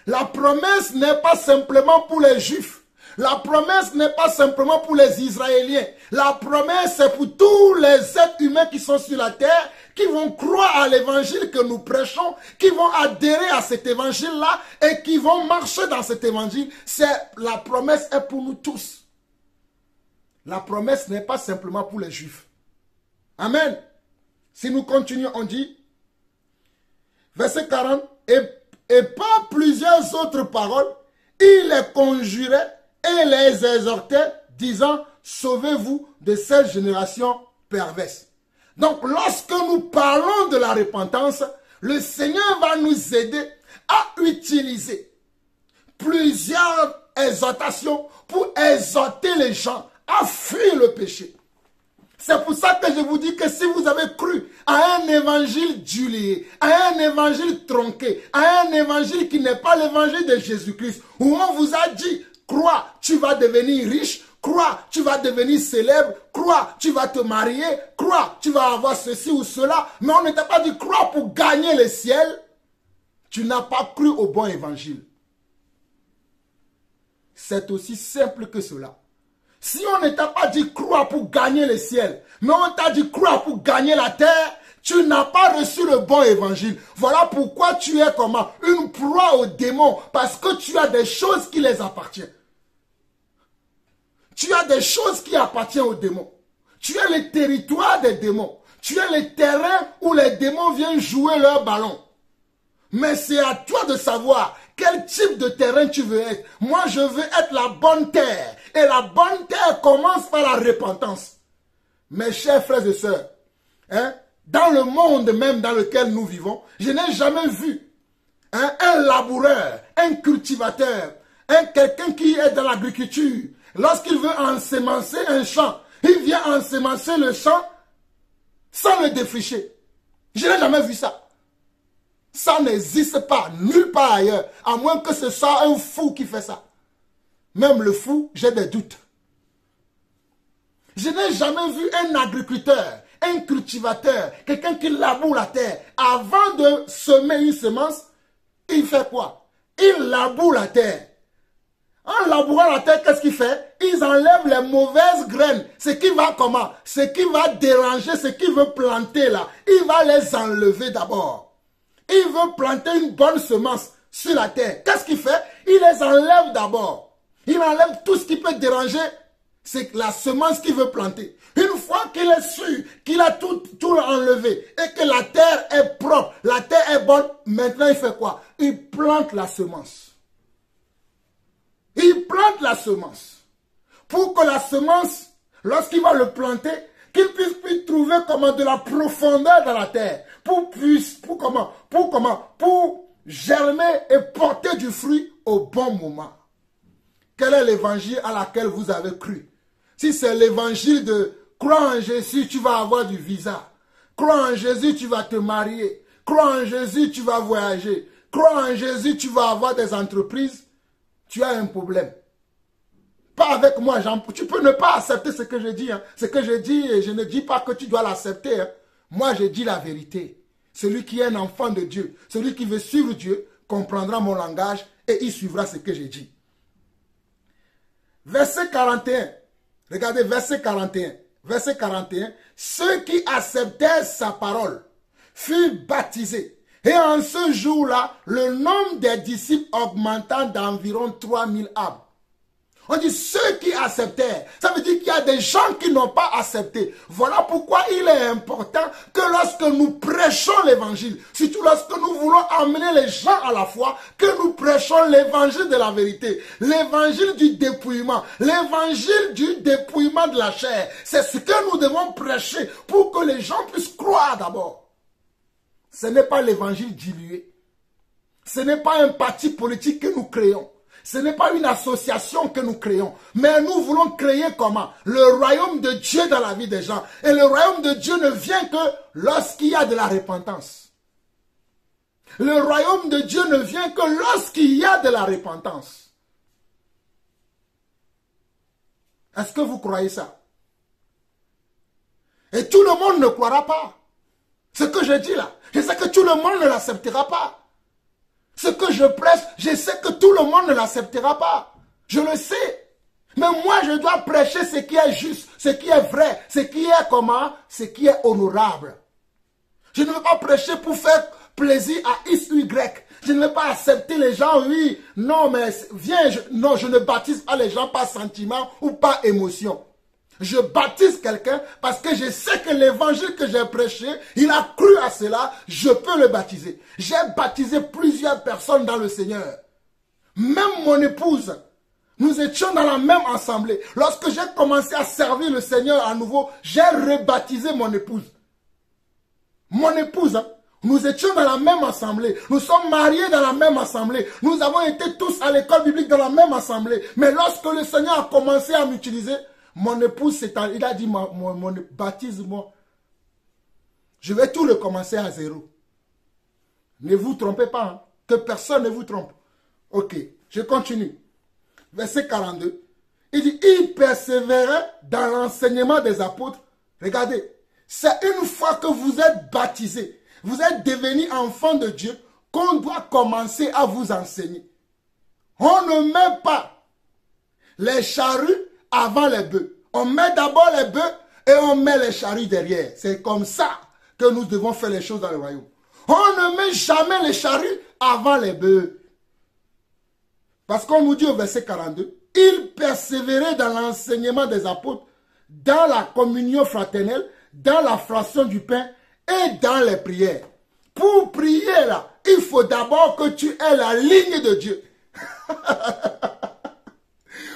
La promesse n'est pas simplement pour les Juifs. La promesse n'est pas simplement pour les Israéliens. La promesse est pour tous les êtres humains qui sont sur la terre, qui vont croire à l'évangile que nous prêchons, qui vont adhérer à cet évangile-là et qui vont marcher dans cet évangile. La promesse est pour nous tous. La promesse n'est pas simplement pour les Juifs. Amen. Si nous continuons, on dit, verset 40, et par plusieurs autres paroles, il les conjurait et les exhortait, disant, sauvez-vous de cette génération perverse. Donc, lorsque nous parlons de la repentance, le Seigneur va nous aider à utiliser plusieurs exhortations pour exhorter les gens à fuir le péché. C'est pour ça que je vous dis que si vous avez cru à un évangile dilué, à un évangile tronqué, à un évangile qui n'est pas l'évangile de Jésus-Christ, où on vous a dit, crois, tu vas devenir riche, crois, tu vas devenir célèbre, crois, tu vas te marier, crois, tu vas avoir ceci ou cela, mais on ne t'a pas dit crois pour gagner le ciel, tu n'as pas cru au bon évangile. C'est aussi simple que cela. Si on ne t'a pas dit croire pour gagner le ciel, mais on t'a dit croire pour gagner la terre, tu n'as pas reçu le bon évangile. Voilà pourquoi tu es comment? Une proie aux démons, parce que tu as des choses qui les appartiennent. Tu as des choses qui appartiennent aux démons. Tu as le territoire des démons. Tu as le terrain où les démons viennent jouer leur ballon. Mais c'est à toi de savoir quel type de terrain tu veux être. Moi, je veux être la bonne terre. Et la bonne terre commence par la repentance. Mes chers frères et sœurs, dans le monde même dans lequel nous vivons, je n'ai jamais vu un laboureur, un cultivateur, quelqu'un qui est dans l'agriculture. Lorsqu'il veut ensemencer un champ, il vient ensemencer le champ sans le défricher. Je n'ai jamais vu ça. Ça n'existe pas, nulle part ailleurs, à moins que ce soit un fou qui fait ça. Même le fou, j'ai des doutes. Je n'ai jamais vu un agriculteur, un cultivateur, quelqu'un qui laboure la terre. Avant de semer une semence, il fait quoi? Il laboure la terre. En labourant la terre, qu'est-ce qu'il fait? Ils enlèvent les mauvaises graines. Ce qui va comment? Ce qui va déranger, ce qu'il veut planter là, il va les enlever d'abord. Il veut planter une bonne semence sur la terre. Qu'est-ce qu'il fait? Il les enlève d'abord. Il enlève tout ce qui peut déranger. C'est la semence qu'il veut planter. Une fois qu'il est sûr qu'il a tout enlevé et que la terre est propre, la terre est bonne, maintenant il fait quoi? Il plante la semence. Il plante la semence. Pour que la semence, lorsqu'il va le planter, qu'il puisse trouver comment de la profondeur dans la terre. Pour germer et porter du fruit au bon moment. Quel est l'évangile à laquelle vous avez cru? Si c'est l'évangile de crois en Jésus, tu vas avoir du visa. Crois en Jésus, tu vas te marier. Crois en Jésus, tu vas voyager. Crois en Jésus, tu vas avoir des entreprises. Tu as un problème. Pas avec moi, tu peux ne pas accepter ce que je dis. Hein. Ce que je dis, et je ne dis pas que tu dois l'accepter. Hein. Moi, je dis la vérité. Celui qui est un enfant de Dieu, celui qui veut suivre Dieu, comprendra mon langage et il suivra ce que je dis. Verset 41. Regardez, verset 41. Verset 41. Ceux qui acceptèrent sa parole furent baptisés. Et en ce jour-là, le nombre des disciples augmenta d'environ 3000 âmes. On dit ceux qui acceptèrent. Ça veut dire qu'il y a des gens qui n'ont pas accepté. Voilà pourquoi il est important que lorsque nous prêchons l'évangile, surtout lorsque nous voulons amener les gens à la foi, que nous prêchons l'évangile de la vérité, l'évangile du dépouillement, l'évangile du dépouillement de la chair. C'est ce que nous devons prêcher pour que les gens puissent croire d'abord. Ce n'est pas l'évangile dilué. Ce n'est pas un parti politique que nous créons. Ce n'est pas une association que nous créons, mais nous voulons créer comment? Le royaume de Dieu dans la vie des gens. Et le royaume de Dieu ne vient que lorsqu'il y a de la repentance. Le royaume de Dieu ne vient que lorsqu'il y a de la repentance. Est-ce que vous croyez ça? Et tout le monde ne croira pas. Ce que je dis là, je sais que tout le monde ne l'acceptera pas. Ce que je prêche, je sais que tout le monde ne l'acceptera pas. Je le sais. Mais moi, je dois prêcher ce qui est juste, ce qui est vrai, ce qui est comment, ce qui est honorable. Je ne veux pas prêcher pour faire plaisir à X ou Y. Je ne veux pas accepter les gens, oui, non, mais viens, non, je ne baptise pas les gens par sentiment ou par émotion. Je baptise quelqu'un parce que je sais que l'évangile que j'ai prêché, il a cru à cela, je peux le baptiser. J'ai baptisé plusieurs personnes dans le Seigneur. Même mon épouse, Nous étions dans la même assemblée. Lorsque j'ai commencé à servir le Seigneur à nouveau, j'ai rebaptisé mon épouse. Mon épouse, hein. Nous étions dans la même assemblée. Nous sommes mariés dans la même assemblée. Nous avons été tous à l'école biblique dans la même assemblée. Mais lorsque le Seigneur a commencé à m'utiliser, mon épouse, il a dit, baptise-moi. Je vais tout recommencer à zéro. Ne vous trompez pas, hein. Que personne ne vous trompe. Ok, je continue. Verset 42. Il dit, il persévérait dans l'enseignement des apôtres. Regardez, c'est une fois que vous êtes baptisés, vous êtes devenus enfants de Dieu, qu'on doit commencer à vous enseigner. On ne met pas les charrues avant les bœufs. On met d'abord les bœufs et on met les charrues derrière. C'est comme ça que nous devons faire les choses dans le royaume. On ne met jamais les charrues avant les bœufs. Parce qu'on nous dit au verset 42, il persévérait dans l'enseignement des apôtres, dans la communion fraternelle, dans la fraction du pain et dans les prières. Pour prier là, il faut d'abord que tu aies la ligne de Dieu.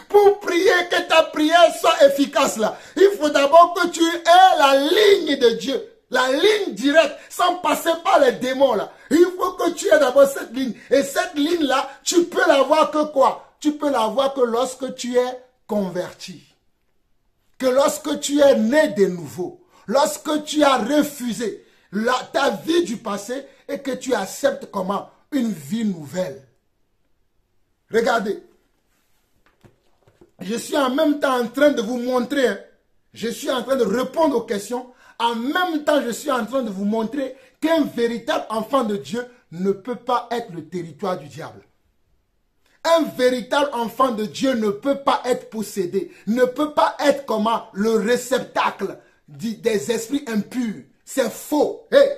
Pour prier, que ta prière soit efficace là, il faut d'abord que tu aies la ligne de Dieu. La ligne directe, sans passer par les démons là. Il faut que tu aies d'abord cette ligne. Et cette ligne là, tu peux l'avoir que quoi? Tu peux l'avoir que lorsque tu es converti. Que lorsque tu es né de nouveau. Lorsque tu as refusé ta vie du passé et que tu acceptes comment? Une vie nouvelle. Regardez. Je suis en même temps en train de vous montrer. Hein, je suis en train de répondre aux questions. En même temps, je suis en train de vous montrer qu'un véritable enfant de Dieu ne peut pas être le territoire du diable. Un véritable enfant de Dieu ne peut pas être possédé, ne peut pas être comment? Le réceptacle des esprits impurs. C'est faux. Hey,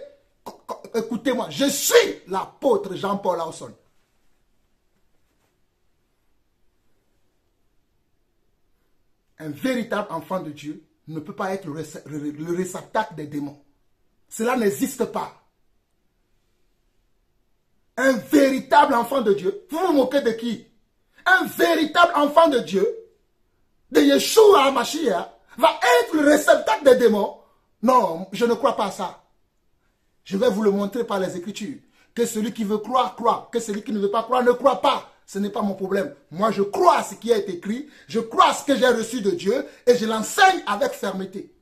écoutez-moi, je suis l'apôtre Jean-Paul Lawson. Un véritable enfant de Dieu ne peut pas être le réceptacle des démons. Cela n'existe pas. Un véritable enfant de Dieu, vous vous moquez de qui? Un véritable enfant de Dieu, de Yeshua HaMashiach, va être le réceptacle des démons? Non, je ne crois pas à ça. Je vais vous le montrer par les Écritures. Que celui qui veut croire, croit. Que celui qui ne veut pas croire, ne croit pas. Ce n'est pas mon problème. Moi, je crois à ce qui a été écrit. Je crois à ce que j'ai reçu de Dieu. Et je l'enseigne avec fermeté.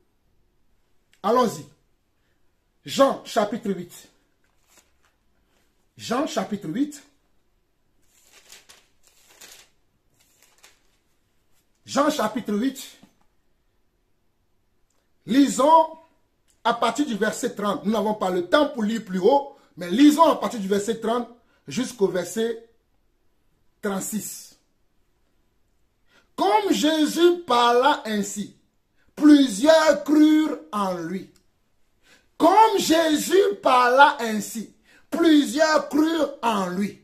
Allons-y. Jean chapitre 8. Jean chapitre 8. Jean chapitre 8. Lisons à partir du verset 30. Nous n'avons pas le temps pour lire plus haut. Mais lisons à partir du verset 30 jusqu'au verset 36. Comme Jésus parla ainsi, plusieurs crurent en lui. Comme Jésus parla ainsi, plusieurs crurent en lui.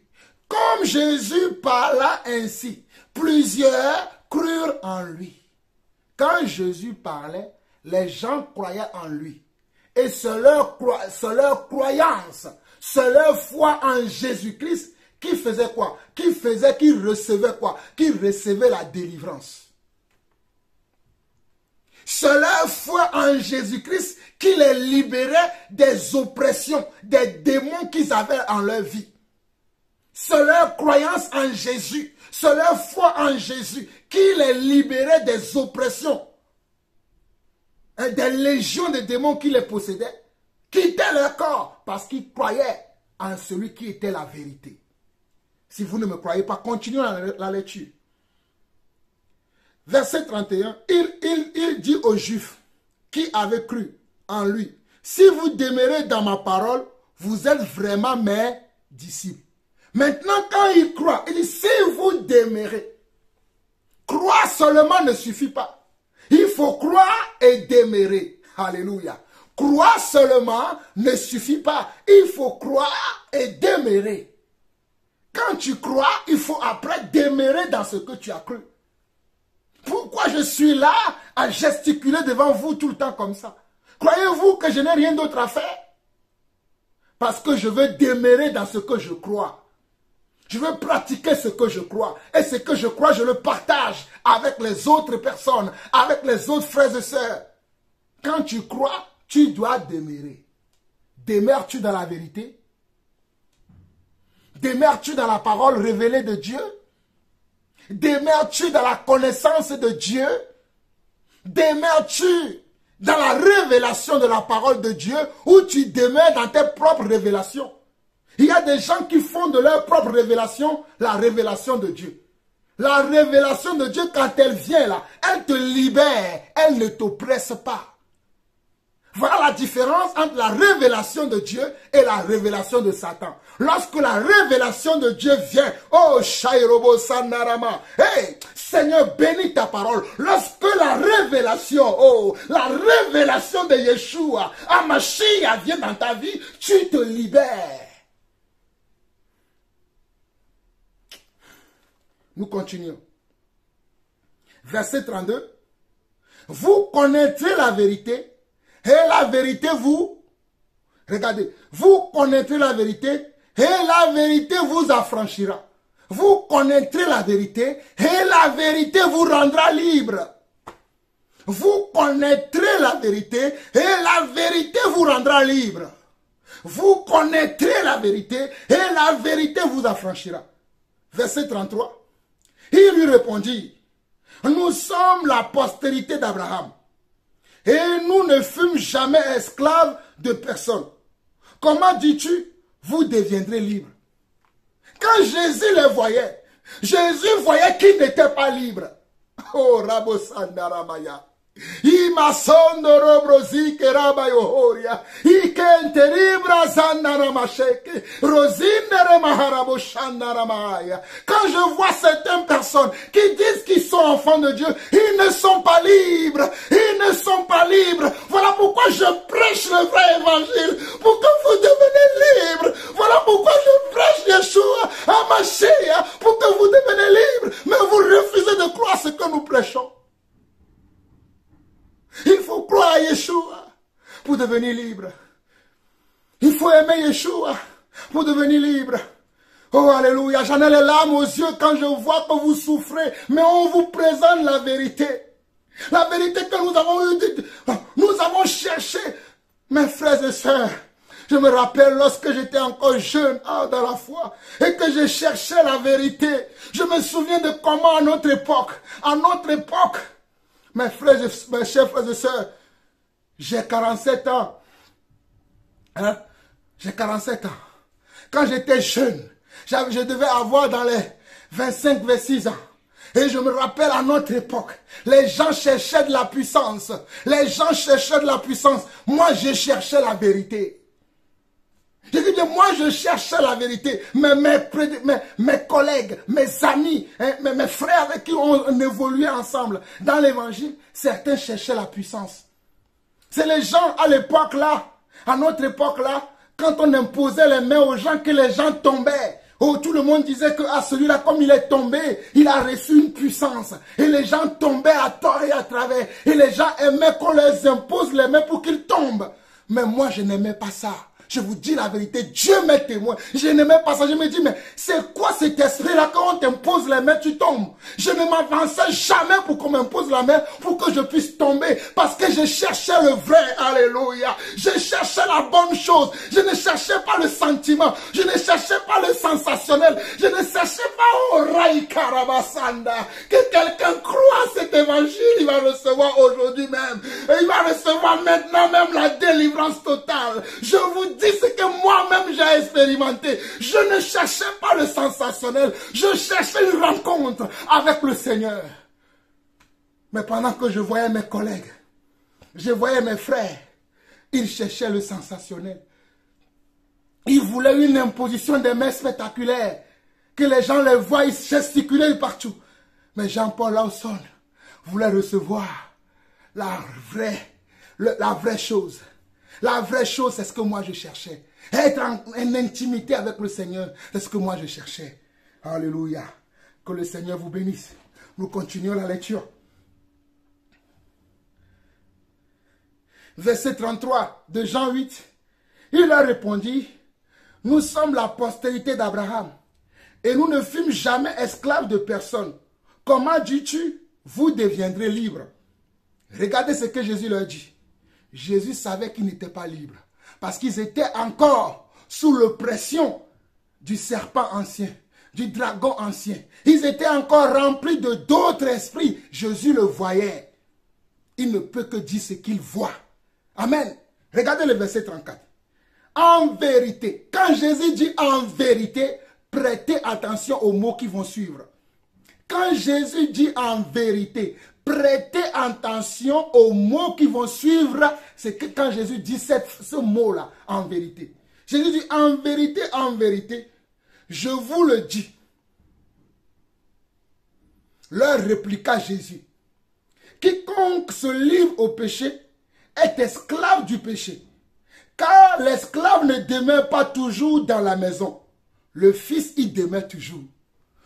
Comme Jésus parla ainsi, plusieurs crurent en lui. Quand Jésus parlait, les gens croyaient en lui. Et c'est leur croyance, c'est leur foi en Jésus-Christ qui faisait quoi? Qui recevait quoi? Qui recevait la délivrance. C'est leur foi en Jésus-Christ qui les libérait des oppressions, des démons qu'ils avaient en leur vie. C'est leur croyance en Jésus, c'est leur foi en Jésus qui les libérait des oppressions, des légions de démons qui les possédaient, quittaient leur corps parce qu'ils croyaient en celui qui était la vérité. Si vous ne me croyez pas, continuons la lecture. Verset 31, il dit aux Juifs qui avaient cru en lui, si vous demeurez dans ma parole, vous êtes vraiment mes disciples. Maintenant, quand il croit, il dit, si vous demeurez, croire seulement ne suffit pas. Il faut croire et demeurer. Alléluia. Croire seulement ne suffit pas. Il faut croire et demeurer. Quand tu crois, il faut après demeurer dans ce que tu as cru. Pourquoi je suis là à gesticuler devant vous tout le temps comme ça? Croyez-vous que je n'ai rien d'autre à faire? Parce que je veux demeurer dans ce que je crois. Je veux pratiquer ce que je crois. Et ce que je crois, je le partage avec les autres personnes, avec les autres frères et sœurs. Quand tu crois, tu dois demeurer. Demeures-tu dans la vérité? Demeures-tu dans la parole révélée de Dieu? Demeures-tu dans la connaissance de Dieu? Demeures-tu dans la révélation de la parole de Dieu ou tu demeures dans tes propres révélations? Il y a des gens qui font de leur propre révélation la révélation de Dieu. La révélation de Dieu, quand elle vient là, elle te libère, elle ne t'oppresse pas. Voilà la différence entre la révélation de Dieu et la révélation de Satan. Lorsque la révélation de Dieu vient, oh Shairobo Sanarama, hey, Seigneur, bénis ta parole. Lorsque la révélation de Yeshua, Amashia vient dans ta vie, tu te libères. Nous continuons. Verset 32. Vous connaîtrez la vérité et la vérité vous, regardez, vous connaîtrez la vérité et la vérité vous affranchira. Vous connaîtrez la vérité et la vérité vous rendra libre. Vous connaîtrez la vérité et la vérité vous rendra libre. Vous connaîtrez la vérité et la vérité vous affranchira. Verset 33. Il lui répondit, nous sommes la postérité d'Abraham et nous ne fûmes jamais esclaves de personne. Comment dis-tu, vous deviendrez libres? Quand Jésus les voyait, Jésus voyait qu'ils n'étaient pas libres. Oh, Rabo Sandaramaya. Ima sondoro brozi keraba yohoria ikenteribra zannaramasheke rozinere maharabo shannaramaya. Quand je vois certaines personnes qui disent qu'ils sont enfants de Dieu, ils ne sont pas libres, ils ne sont pas libres. Voilà pourquoi je prêche le vrai évangile, pour que vous deveniez libres. Voilà pourquoi je prêche Yeshua à Mashiach, pour que vous deveniez libres. Mais vous refusez de croire ce que nous prêchons. Il faut croire à Yeshua pour devenir libre. Il faut aimer Yeshua pour devenir libre. Oh, alléluia. J'en ai les larmes aux yeux quand je vois que vous souffrez. Mais on vous présente la vérité. La vérité que nous avons eue. Nous avons cherché. Mes frères et sœurs, je me rappelle lorsque j'étais encore jeune dans la foi et que je cherchais la vérité. Je me souviens de comment à notre époque, mes frères, mes chers frères et sœurs, j'ai 47 ans. Hein? J'ai 47 ans. Quand j'étais jeune, je devais avoir dans les 25, 26 ans. Et je me rappelle à notre époque, les gens cherchaient de la puissance. Les gens cherchaient de la puissance. Moi, je cherchais la vérité. Je dis bien, moi je cherchais la vérité, mais mes collègues, mes amis, hein, mes frères avec qui on évoluait ensemble dans l'évangile, certains cherchaient la puissance. C'est les gens à l'époque là, à notre époque là, quand on imposait les mains aux gens, que les gens tombaient. Oh, tout le monde disait que celui-là, comme il est tombé, il a reçu une puissance. Et les gens tombaient à tort et à travers. Et les gens aimaient qu'on leur impose les mains pour qu'ils tombent. Mais moi, je n'aimais pas ça. Je vous dis la vérité, Dieu m'est témoin. Je n'aimais pas ça. Je me dis, mais c'est quoi cet esprit-là? Quand on t'impose les mains, tu tombes. Je ne m'avançais jamais pour qu'on m'impose la main, pour que je puisse tomber. Parce que je cherchais le vrai. Alléluia. Je cherchais la bonne chose. Je ne cherchais pas le sentiment. Je ne cherchais pas le sensationnel. Je ne cherchais pas au Rai Karabasanda. Que quelqu'un croit à cet évangile, il va recevoir aujourd'hui même. Et il va recevoir maintenant même la délivrance totale. Je vous dis ce que moi-même j'ai expérimenté. Je ne cherchais pas le sensationnel. Je cherchais une rencontre avec le Seigneur. Mais pendant que je voyais mes collègues, je voyais mes frères, ils cherchaient le sensationnel. Ils voulaient une imposition des mains spectaculaires. Que les gens les voient, ils gesticulaient partout. Mais Jean-Paul Lawson voulait recevoir la vraie chose. La vraie chose, c'est ce que moi je cherchais. Être en intimité avec le Seigneur, c'est ce que moi je cherchais. Alléluia. Que le Seigneur vous bénisse. Nous continuons la lecture. Verset 33 de Jean 8. Il leur répondit, nous sommes la postérité d'Abraham et nous ne fûmes jamais esclaves de personne. Comment dis-tu, vous deviendrez libres? Regardez ce que Jésus leur dit. Jésus savait qu'ils n'étaient pas libres. Parce qu'ils étaient encore sous l'oppression du serpent ancien, du dragon ancien. Ils étaient encore remplis de d'autres esprits. Jésus le voyait. Il ne peut que dire ce qu'il voit. Amen. Regardez le verset 34. En vérité, quand Jésus dit en vérité, prêtez attention aux mots qui vont suivre. Quand Jésus dit en vérité, prêtez attention aux mots qui vont suivre. C'est que quand Jésus dit ce mot-là, en vérité. Jésus dit en vérité, je vous le dis. Leur répliqua Jésus. Quiconque se livre au péché est esclave du péché. Car l'esclave ne demeure pas toujours dans la maison. Le Fils y demeure toujours.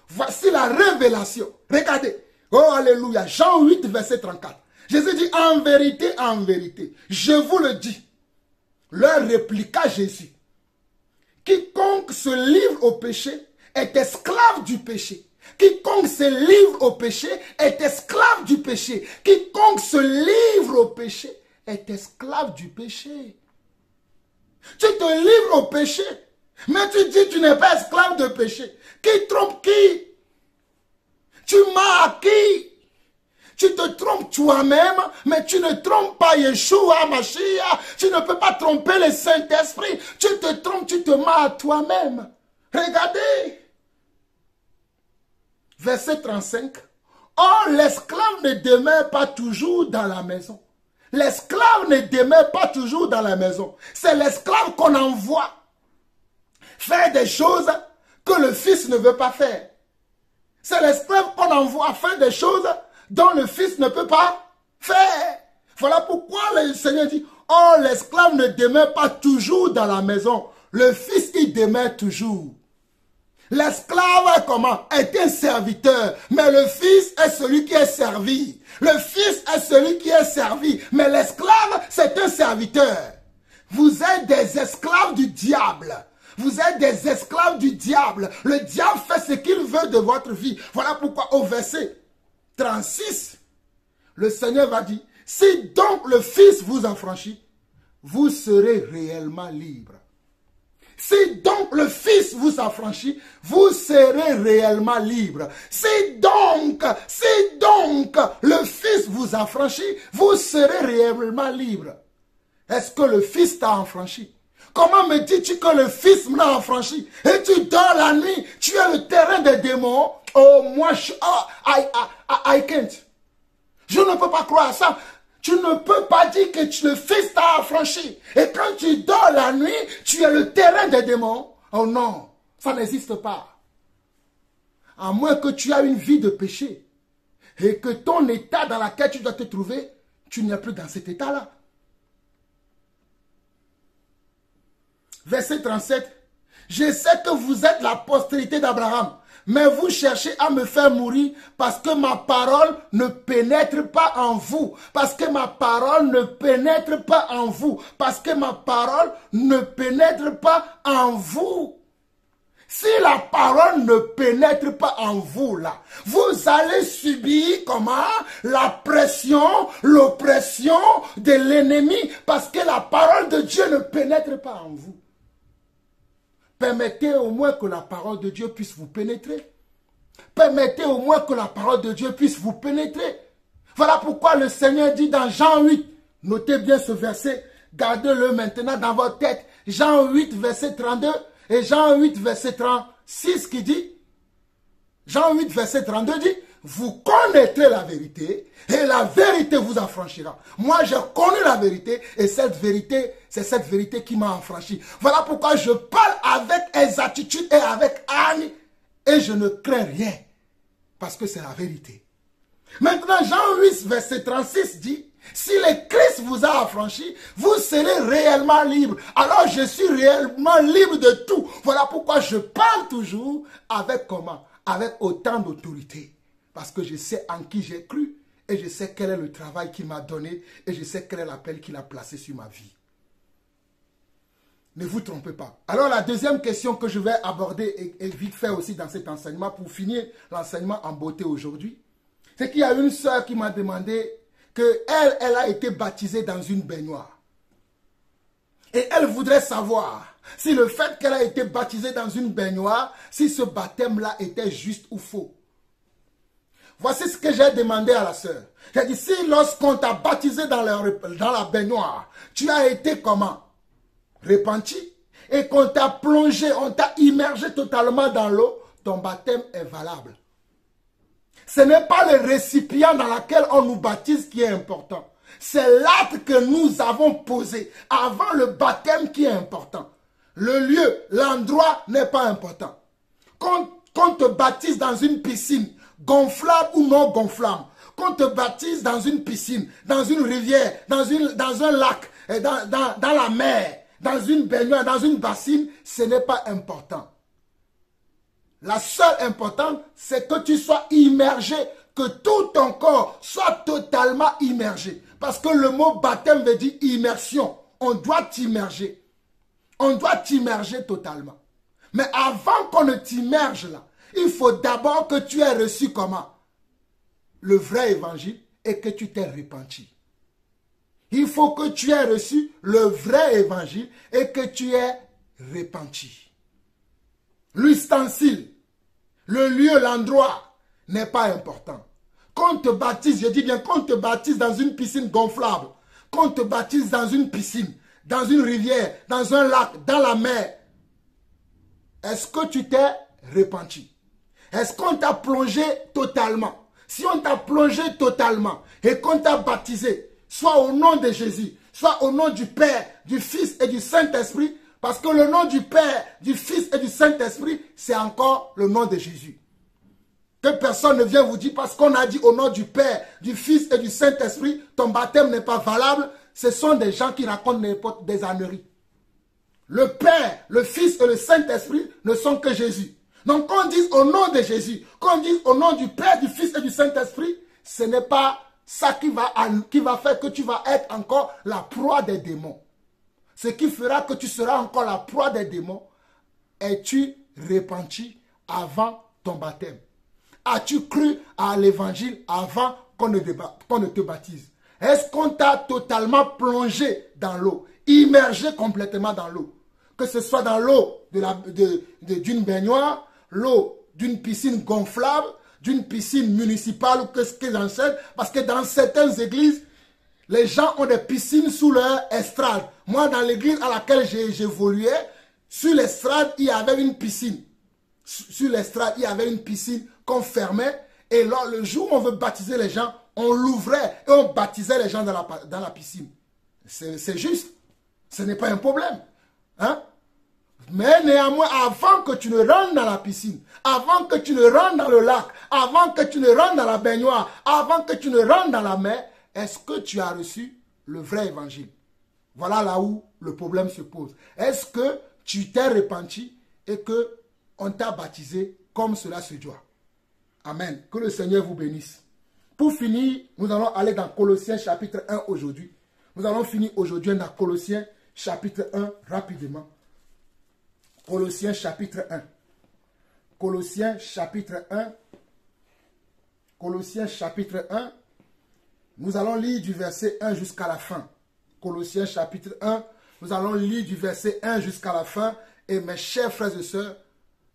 Voici la révélation. Regardez. Oh, alléluia. Jean 8, verset 34. Jésus dit en vérité, je vous le dis. Leur répliqua Jésus. Quiconque se livre au péché est esclave du péché. Quiconque se livre au péché est esclave du péché. Quiconque se livre au péché est esclave du péché. Tu te livres au péché, mais tu dis tu n'es pas esclave de péché. Qui trompe qui? Tu mens à qui? Tu te trompes toi-même, mais tu ne trompes pas Yeshua, Mashiach. Tu ne peux pas tromper le Saint-Esprit. Tu te trompes, tu te mens à toi-même. Regardez. Verset 35. Or, l'esclave ne demeure pas toujours dans la maison. L'esclave ne demeure pas toujours dans la maison. C'est l'esclave qu'on envoie faire des choses que le Fils ne veut pas faire. C'est l'esclave qu'on envoie faire des choses dont le Fils ne peut pas faire. Voilà pourquoi le Seigneur dit, oh, l'esclave ne demeure pas toujours dans la maison. Le Fils y demeure toujours. L'esclave, comment? Est un serviteur, mais le Fils est celui qui est servi. Le Fils est celui qui est servi, mais l'esclave, c'est un serviteur. Vous êtes des esclaves du diable. Vous êtes des esclaves du diable. Le diable fait ce qu'il veut de votre vie. Voilà pourquoi au verset 36, le Seigneur va dire, si donc le Fils vous affranchit, vous serez réellement libre. Si donc le Fils vous affranchit, vous serez réellement libre. Si donc le Fils vous affranchit, vous serez réellement libre. Est-ce que le Fils t'a affranchi? Comment me dis-tu que le Fils m'a affranchi? Et tu dors la nuit, tu es le terrain des démons. Oh, moi, I can't. Je ne peux pas croire ça. Tu ne peux pas dire que le Fils t'a affranchi. Et quand tu dors la nuit, tu es le terrain des démons. Oh non, ça n'existe pas. À moins que tu aies une vie de péché. Et que ton état dans lequel tu dois te trouver, tu n'es plus dans cet état-là. Verset 37. Je sais que vous êtes la postérité d'Abraham. Mais vous cherchez à me faire mourir parce que ma parole ne pénètre pas en vous. Parce que ma parole ne pénètre pas en vous. Parce que ma parole ne pénètre pas en vous. Si la parole ne pénètre pas en vous, là, vous allez subir comment? La pression, l'oppression de l'ennemi. Parce que la parole de Dieu ne pénètre pas en vous. Permettez au moins que la parole de Dieu puisse vous pénétrer. Permettez au moins que la parole de Dieu puisse vous pénétrer. Voilà pourquoi le Seigneur dit dans Jean 8, notez bien ce verset, gardez-le maintenant dans votre tête. Jean 8, verset 32 et Jean 8, verset 36 qui dit, Jean 8, verset 32 dit, vous connaîtrez la vérité et la vérité vous affranchira. Moi, j'ai connu la vérité et cette vérité, c'est cette vérité qui m'a affranchi. Voilà pourquoi je parle avec exactitude et avec âne et je ne crains rien parce que c'est la vérité. Maintenant, Jean 8, verset 36 dit, si le Christ vous a affranchi, vous serez réellement libre. Alors, je suis réellement libre de tout. Voilà pourquoi je parle toujours avec comment? Avec autant d'autorité. Parce que je sais en qui j'ai cru et je sais quel est le travail qu'il m'a donné et je sais quel est l'appel qu'il a placé sur ma vie. Ne vous trompez pas. Alors la deuxième question que je vais aborder et vite fait aussi dans cet enseignement, pour finir l'enseignement en beauté aujourd'hui, c'est qu'il y a une sœur qui m'a demandé qu'elle a été baptisée dans une baignoire. Et elle voudrait savoir si le fait qu'elle a été baptisée dans une baignoire, si ce baptême-là était juste ou faux. Voici ce que j'ai demandé à la sœur. J'ai dit, si lorsqu'on t'a baptisé dans la baignoire, tu as été comment? Repenti, et qu'on t'a plongé, on t'a immergé totalement dans l'eau, ton baptême est valable. Ce n'est pas le récipient dans lequel on nous baptise qui est important. C'est l'acte que nous avons posé avant le baptême qui est important. Le lieu, l'endroit n'est pas important. Qu'on te baptise dans une piscine, gonflable ou non gonflable, qu'on te baptise dans une piscine, dans une rivière, dans un lac, dans la mer, dans une baignoire, dans une bassine, ce n'est pas important. La seule importante, c'est que tu sois immergé, que tout ton corps soit totalement immergé. Parce que le mot baptême veut dire immersion. On doit t'immerger. On doit t'immerger totalement. Mais avant qu'on ne t'immerge là, il faut d'abord que tu aies reçu comment? Le vrai évangile et que tu t'es repenti. Il faut que tu aies reçu le vrai évangile et que tu aies repenti. L'ustensile, le lieu, l'endroit n'est pas important. Qu'on te baptise, je dis bien qu'on te baptise dans une piscine gonflable, qu'on te baptise dans une piscine, dans une rivière, dans un lac, dans la mer. Est-ce que tu t'es repenti? Est-ce qu'on t'a plongé totalement? Si on t'a plongé totalement et qu'on t'a baptisé, soit au nom de Jésus, soit au nom du Père, du Fils et du Saint-Esprit, parce que le nom du Père, du Fils et du Saint-Esprit, c'est encore le nom de Jésus. Que personne ne vienne vous dire, parce qu'on a dit au nom du Père, du Fils et du Saint-Esprit, ton baptême n'est pas valable. Ce sont des gens qui racontent des âneries. Le Père, le Fils et le Saint-Esprit ne sont que Jésus. Donc qu'on dise au nom de Jésus, qu'on dise au nom du Père, du Fils et du Saint-Esprit, ce n'est pas ça qui va faire que tu vas être encore la proie des démons. Ce qui fera que tu seras encore la proie des démons, es-tu repenti avant ton baptême? As-tu cru à l'évangile avant qu'on ne te baptise? Est-ce qu'on t'a totalement plongé dans l'eau, immergé complètement dans l'eau? Que ce soit dans l'eau d'une baignoire, l'eau d'une piscine gonflable, d'une piscine municipale ou que ce qu'ils enseignent, parce que dans certaines églises, les gens ont des piscines sous leur estrade. Moi, dans l'église à laquelle j'évoluais, sur l'estrade, il y avait une piscine. Sur l'estrade, il y avait une piscine qu'on fermait. Et là, le jour où on veut baptiser les gens, on l'ouvrait et on baptisait les gens dans la piscine. C'est juste. Ce n'est pas un problème. Hein? Mais néanmoins, avant que tu ne rentres dans la piscine, avant que tu ne rentres dans le lac, avant que tu ne rentres dans la baignoire, avant que tu ne rentres dans la mer, est-ce que tu as reçu le vrai évangile? Voilà là où le problème se pose. Est-ce que tu t'es repenti et que on t'a baptisé comme cela se doit? Amen. Que le Seigneur vous bénisse. Pour finir, nous allons aller dans Colossiens chapitre 1 aujourd'hui. Nous allons finir aujourd'hui dans Colossiens chapitre 1 rapidement. Colossiens chapitre 1. Colossiens chapitre 1. Colossiens chapitre 1. Nous allons lire du verset 1 jusqu'à la fin. Colossiens chapitre 1. Nous allons lire du verset 1 jusqu'à la fin. Et mes chers frères et sœurs,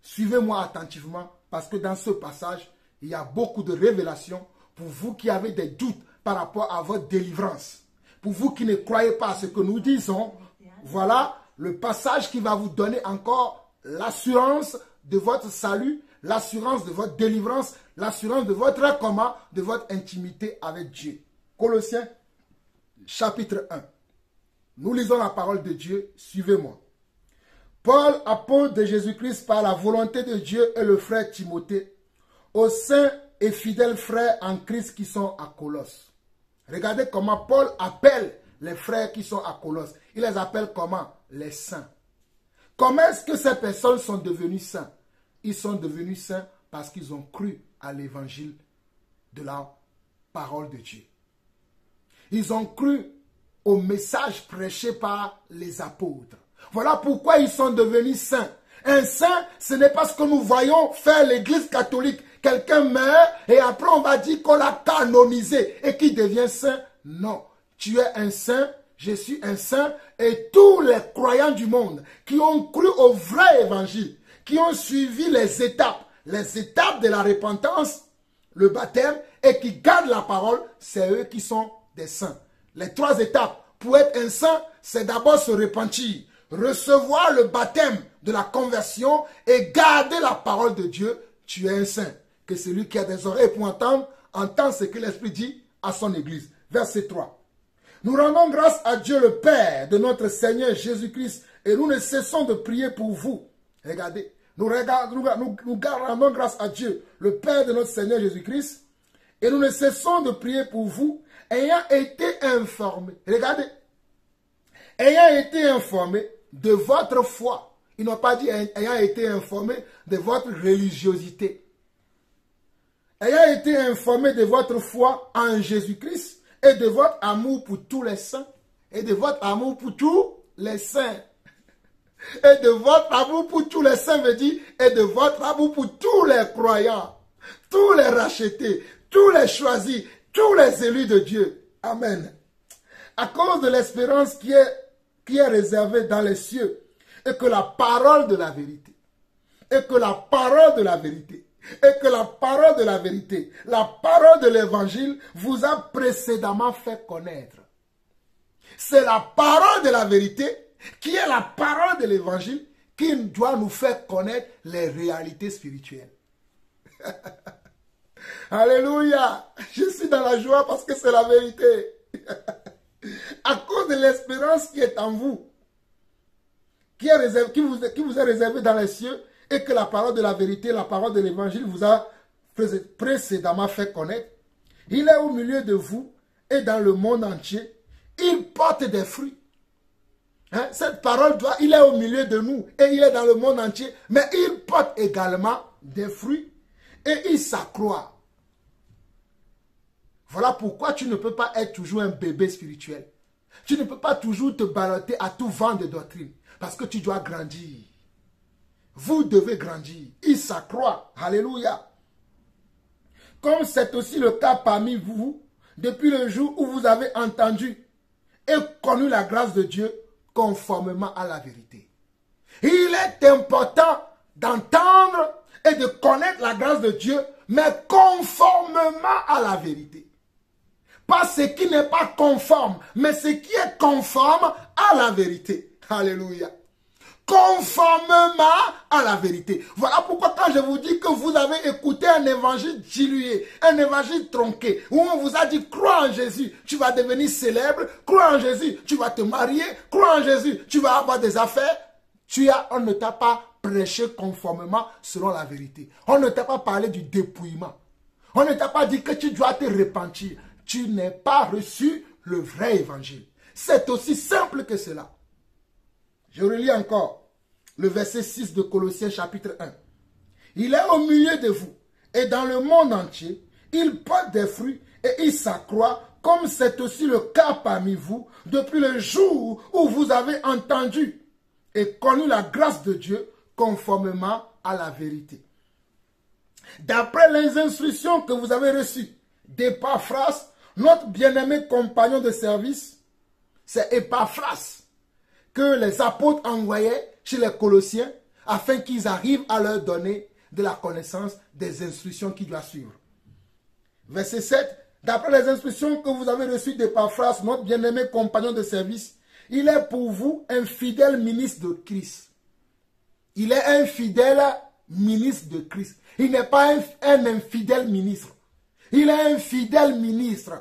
suivez-moi attentivement parce que dans ce passage, il y a beaucoup de révélations pour vous qui avez des doutes par rapport à votre délivrance. Pour vous qui ne croyez pas à ce que nous disons, voilà le passage qui va vous donner encore l'assurance de votre salut, l'assurance de votre délivrance, l'assurance de votre comment, de votre intimité avec Dieu. Colossiens chapitre 1. Nous lisons la parole de Dieu, suivez-moi. Paul, apôtre de Jésus-Christ par la volonté de Dieu et le frère Timothée, aux saints et fidèles frères en Christ qui sont à Colosse. Regardez comment Paul appelle les frères qui sont à Colosse. Il les appelle comment? Les saints. Comment est-ce que ces personnes sont devenues saints? Ils sont devenus saints parce qu'ils ont cru à l'évangile de la parole de Dieu. Ils ont cru au message prêché par les apôtres. Voilà pourquoi ils sont devenus saints. Un saint, ce n'est pas ce que nous voyons faire l'Église catholique. Quelqu'un meurt et après on va dire qu'on l'a canonisé et qu'il devient saint. Non, tu es un saint, je suis un saint et tous les croyants du monde qui ont cru au vrai évangile, qui ont suivi les étapes de la repentance, le baptême et qui gardent la parole, c'est eux qui sont des saints. Les 3 étapes pour être un saint, c'est d'abord se repentir, recevoir le baptême de la conversion et garder la parole de Dieu. Tu es un saint. Que celui qui a des oreilles pour entendre, entend ce que l'Esprit dit à son Église. Verset 3. Nous rendons grâce à Dieu le Père de notre Seigneur Jésus-Christ et nous ne cessons de prier pour vous. Regardez, nous rendons grâce à Dieu le Père de notre Seigneur Jésus-Christ et nous ne cessons de prier pour vous ayant été informés. Regardez, ayant été informés de votre foi. Ils n'ont pas dit ayant été informés de votre religiosité. Ayant été informés de votre foi en Jésus-Christ et de votre amour pour tous les saints. Et de votre amour pour tous les saints. Et de votre amour pour tous les saints veut dire, et de votre amour pour tous les croyants, tous les rachetés, tous les choisis, tous les élus de Dieu. Amen. À cause de l'espérance qui est réservée dans les cieux, et que la parole de la vérité, et que la parole de la vérité, et que la parole de la vérité, la parole de l'évangile vous a précédemment fait connaître. C'est la parole de la vérité qui est la parole de l'évangile qui doit nous faire connaître les réalités spirituelles. Alléluia! Je suis dans la joie parce que c'est la vérité. À cause de l'espérance qui est en vous, qui vous est réservée dans les cieux, et que la parole de la vérité, la parole de l'évangile vous a précédemment fait connaître. Il est au milieu de vous et dans le monde entier. Il porte des fruits. Hein? Cette parole, il est au milieu de nous et il est dans le monde entier. Mais il porte également des fruits et il s'accroît. Voilà pourquoi tu ne peux pas être toujours un bébé spirituel. Tu ne peux pas toujours te balloter à tout vent de doctrine. Parce que tu dois grandir. Vous devez grandir. Il s'accroît. Alléluia. Comme c'est aussi le cas parmi vous, depuis le jour où vous avez entendu et connu la grâce de Dieu conformément à la vérité. Il est important d'entendre et de connaître la grâce de Dieu, mais conformément à la vérité. Pas ce qui n'est pas conforme, mais ce qui est conforme à la vérité. Alléluia. Conformément à la vérité. Voilà pourquoi quand je vous dis que vous avez écouté un évangile dilué, un évangile tronqué, où on vous a dit crois en Jésus, tu vas devenir célèbre, crois en Jésus, tu vas te marier, crois en Jésus, tu vas avoir des affaires, on ne t'a pas prêché conformément selon la vérité. On ne t'a pas parlé du dépouillement. On ne t'a pas dit que tu dois te repentir. Tu n'as pas reçu le vrai évangile. C'est aussi simple que cela. Je relis encore le verset 6 de Colossiens chapitre 1. Il est au milieu de vous et dans le monde entier. Il porte des fruits et il s'accroît comme c'est aussi le cas parmi vous depuis le jour où vous avez entendu et connu la grâce de Dieu conformément à la vérité. D'après les instructions que vous avez reçues d'Épaphras, notre bien-aimé compagnon de service, c'est Épaphras que les apôtres envoyaient chez les Colossiens afin qu'ils arrivent à leur donner de la connaissance des instructions qui doivent suivre. Verset 7. D'après les instructions que vous avez reçues d'Épaphras, notre bien-aimé compagnon de service, il est pour vous un fidèle ministre de Christ. Il est un fidèle ministre de Christ. Il n'est pas un infidèle ministre. Il est un fidèle ministre.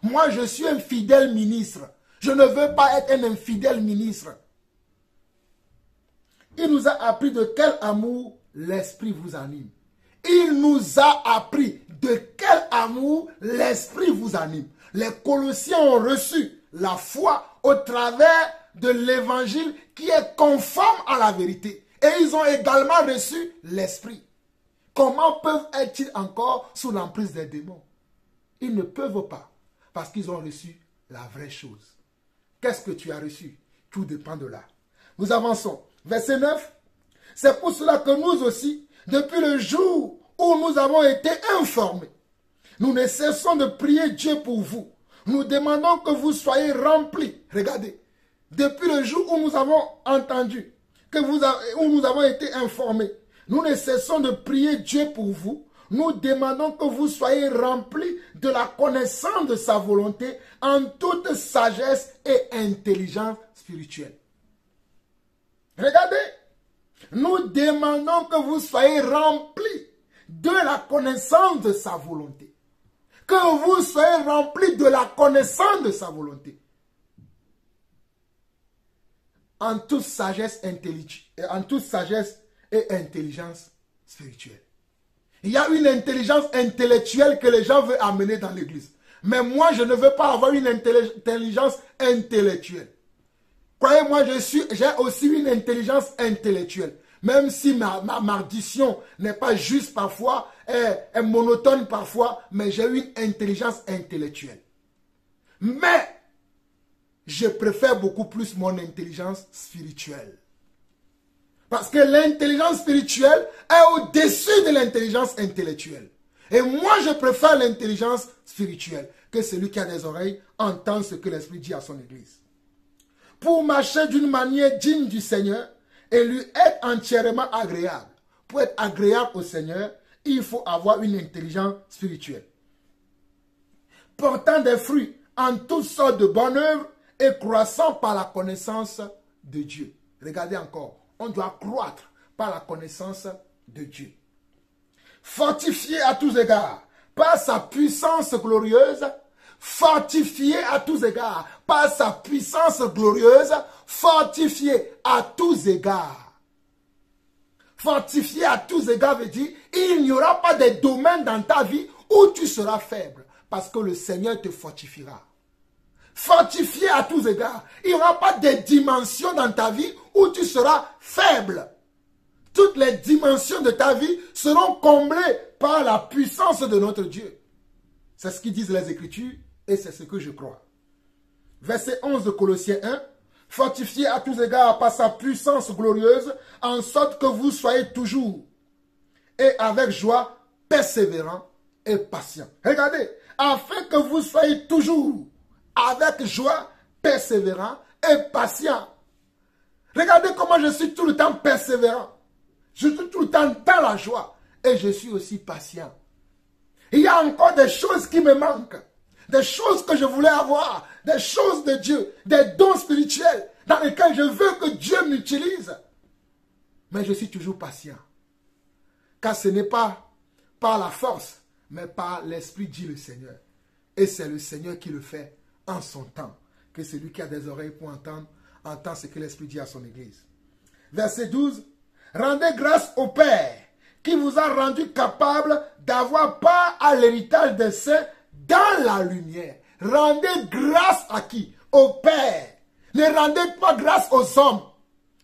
Moi, je suis un fidèle ministre. Je ne veux pas être un infidèle ministre. Il nous a appris de quel amour l'Esprit vous anime. Il nous a appris de quel amour l'Esprit vous anime. Les Colossiens ont reçu la foi au travers de l'évangile qui est conforme à la vérité. Et ils ont également reçu l'Esprit. Comment peuvent-ils encore sous l'emprise des démons? Ils ne peuvent pas parce qu'ils ont reçu la vraie chose. Qu'est-ce que tu as reçu? Tout dépend de là. Nous avançons. Verset 9. C'est pour cela que nous aussi, depuis le jour où nous avons été informés, nous ne cessons de prier Dieu pour vous. Nous demandons que vous soyez remplis. Regardez. Depuis le jour où nous avons entendu, où nous avons été informés, nous ne cessons de prier Dieu pour vous. Nous demandons que vous soyez remplis de la connaissance de sa volonté en toute sagesse et intelligence spirituelle. Regardez. Nous demandons que vous soyez remplis de la connaissance de sa volonté. Que vous soyez remplis de la connaissance de sa volonté. En toute sagesse et intelligence spirituelle. Il y a une intelligence intellectuelle que les gens veulent amener dans l'église. Mais moi, je ne veux pas avoir une intelligence intellectuelle. Croyez-moi, j'ai aussi une intelligence intellectuelle. Même si ma diction n'est pas juste parfois, est monotone parfois, mais j'ai une intelligence intellectuelle. Mais, je préfère beaucoup plus mon intelligence spirituelle. Parce que l'intelligence spirituelle est au-dessus de l'intelligence intellectuelle. Et moi, je préfère l'intelligence spirituelle. Que celui qui a des oreilles entende ce que l'Esprit dit à son Église. Pour marcher d'une manière digne du Seigneur et lui être entièrement agréable. Pour être agréable au Seigneur, il faut avoir une intelligence spirituelle. Portant des fruits en toutes sortes de bonnes œuvres et croissant par la connaissance de Dieu. Regardez encore, on doit croître par la connaissance de Dieu. Fortifié à tous égards par sa puissance glorieuse, fortifié à tous égards par sa puissance glorieuse, fortifié à tous égards. Fortifié à tous égards veut dire, il n'y aura pas de domaine dans ta vie où tu seras faible, parce que le Seigneur te fortifiera. Fortifié à tous égards, il n'y aura pas de dimensions dans ta vie où tu seras faible. Toutes les dimensions de ta vie seront comblées par la puissance de notre Dieu. C'est ce qu'ils disent les Écritures et c'est ce que je crois. Verset 11 de Colossiens 1. Fortifié à tous égards par sa puissance glorieuse, en sorte que vous soyez toujours et avec joie, persévérants et patients. Regardez, afin que vous soyez toujours avec joie, persévérants et patients. Regardez comment je suis tout le temps persévérant. Je suis tout le temps dans la joie et je suis aussi patient. Il y a encore des choses qui me manquent. Des choses que je voulais avoir, des choses de Dieu, des dons spirituels dans lesquels je veux que Dieu m'utilise. Mais je suis toujours patient. Car ce n'est pas par la force, mais par l'Esprit, dit le Seigneur. Et c'est le Seigneur qui le fait en son temps. Que celui qui a des oreilles pour entendre, entend ce que l'Esprit dit à son Église. Verset 12. Rendez grâce au Père qui vous a rendu capable d'avoir part à l'héritage des saints dans la lumière. Rendez grâce à qui? Au Père. Ne rendez pas grâce aux hommes.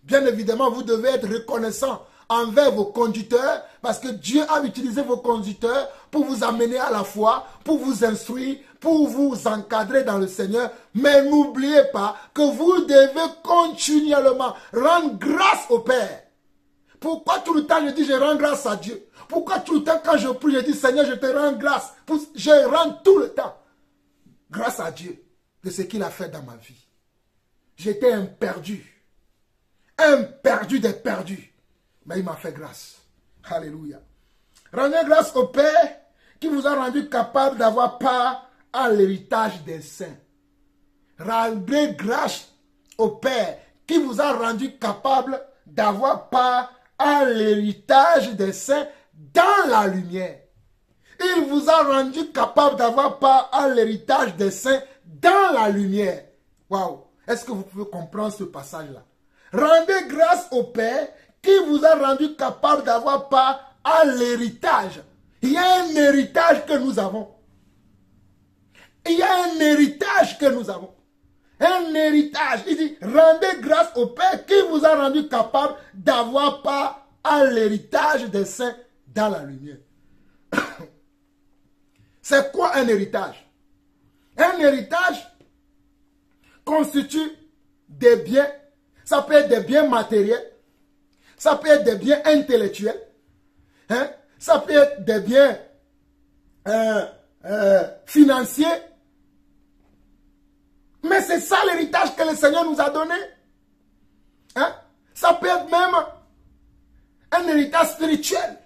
Bien évidemment, vous devez être reconnaissant envers vos conducteurs parce que Dieu a utilisé vos conducteurs pour vous amener à la foi, pour vous instruire, pour vous encadrer dans le Seigneur. Mais n'oubliez pas que vous devez continuellement rendre grâce au Père. Pourquoi tout le temps je dis je rends grâce à Dieu? Pourquoi tout le temps quand je prie je dis Seigneur je te rends grâce? Je rends tout le temps grâce à Dieu de ce qu'il a fait dans ma vie. J'étais un perdu des perdus. Mais il m'a fait grâce. Alléluia. Rendez grâce au Père qui vous a rendu capable d'avoir part à l'héritage des saints. Rendez grâce au Père qui vous a rendu capable d'avoir part à l'héritage des saints dans la lumière. Il vous a rendu capable d'avoir part à l'héritage des saints dans la lumière. Waouh! Est-ce que vous pouvez comprendre ce passage-là? Rendez grâce au Père qui vous a rendu capable d'avoir part à l'héritage. Il y a un héritage que nous avons. Il y a un héritage que nous avons. Un héritage. Il dit, rendez grâce au Père qui vous a rendu capable d'avoir part à l'héritage des saints dans la lumière. C'est quoi un héritage? Un héritage constitue des biens, Ça peut être des biens matériels. Ça peut être des biens intellectuels. Hein? Ça peut être des biens financiers. Mais c'est ça l'héritage que le Seigneur nous a donné. Hein? Ça peut être même un héritage spirituel.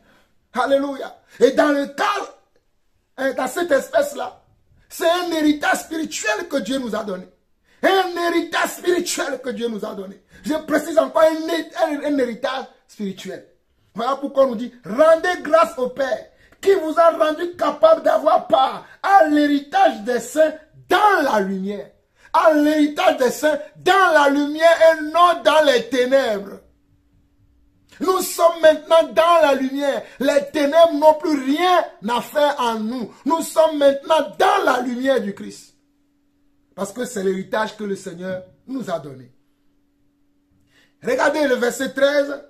Alléluia. Et dans le cas, dans cette espèce-là, c'est un héritage spirituel que Dieu nous a donné. Un héritage spirituel que Dieu nous a donné. Je précise encore un héritage spirituel. Voilà pourquoi on nous dit, rendez grâce au Père qui vous a rendu capable d'avoir part à l'héritage des saints dans la lumière. À l'héritage des saints dans la lumière et non dans les ténèbres. Nous sommes maintenant dans la lumière. Les ténèbres n'ont plus rien à faire en nous. Nous sommes maintenant dans la lumière du Christ. Parce que c'est l'héritage que le Seigneur nous a donné. Regardez le verset 13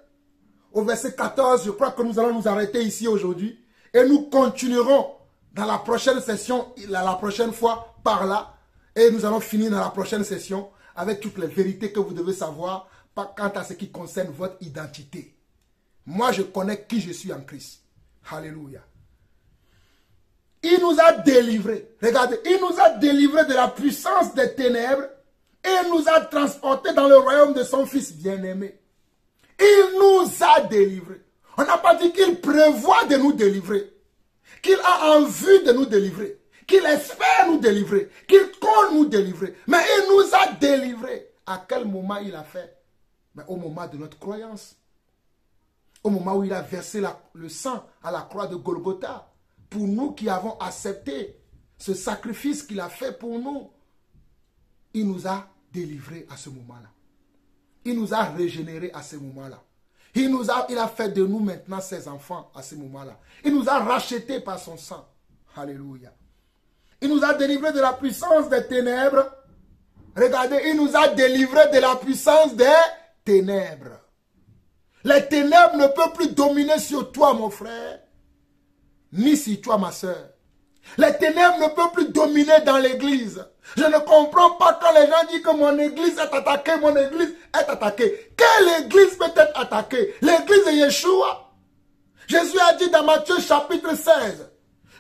au verset 14. Je crois que nous allons nous arrêter ici aujourd'hui. Et nous continuerons dans la prochaine session, la prochaine fois par là. Et nous allons finir dans la prochaine session avec toutes les vérités que vous devez savoir quant à ce qui concerne votre identité. Moi, je connais qui je suis en Christ. Alléluia. Il nous a délivrés. Regardez, il nous a délivrés de la puissance des ténèbres et nous a transportés dans le royaume de son Fils bien-aimé. Il nous a délivrés. On n'a pas dit qu'il prévoit de nous délivrer, qu'il a en vue de nous délivrer, qu'il espère nous délivrer, qu'il compte nous délivrer. Mais il nous a délivrés. À quel moment il a fait? Mais au moment de notre croyance. Au moment où il a versé le sang à la croix de Golgotha. Pour nous qui avons accepté ce sacrifice qu'il a fait pour nous. Il nous a délivrés à ce moment-là. Il nous a régénérés à ce moment-là. Il a fait de nous maintenant ses enfants à ce moment-là. Il nous a rachetés par son sang. Alléluia. Il nous a délivrés de la puissance des ténèbres. Regardez, il nous a délivrés de la puissance des ténèbres. Les ténèbres ne peuvent plus dominer sur toi, mon frère, ni sur toi, ma soeur. Les ténèbres ne peuvent plus dominer dans l'église. Je ne comprends pas quand les gens disent que mon église est attaquée, mon église est attaquée. Quelle église peut être attaquée? L'église de Yeshua. Jésus a dit dans Matthieu chapitre 16,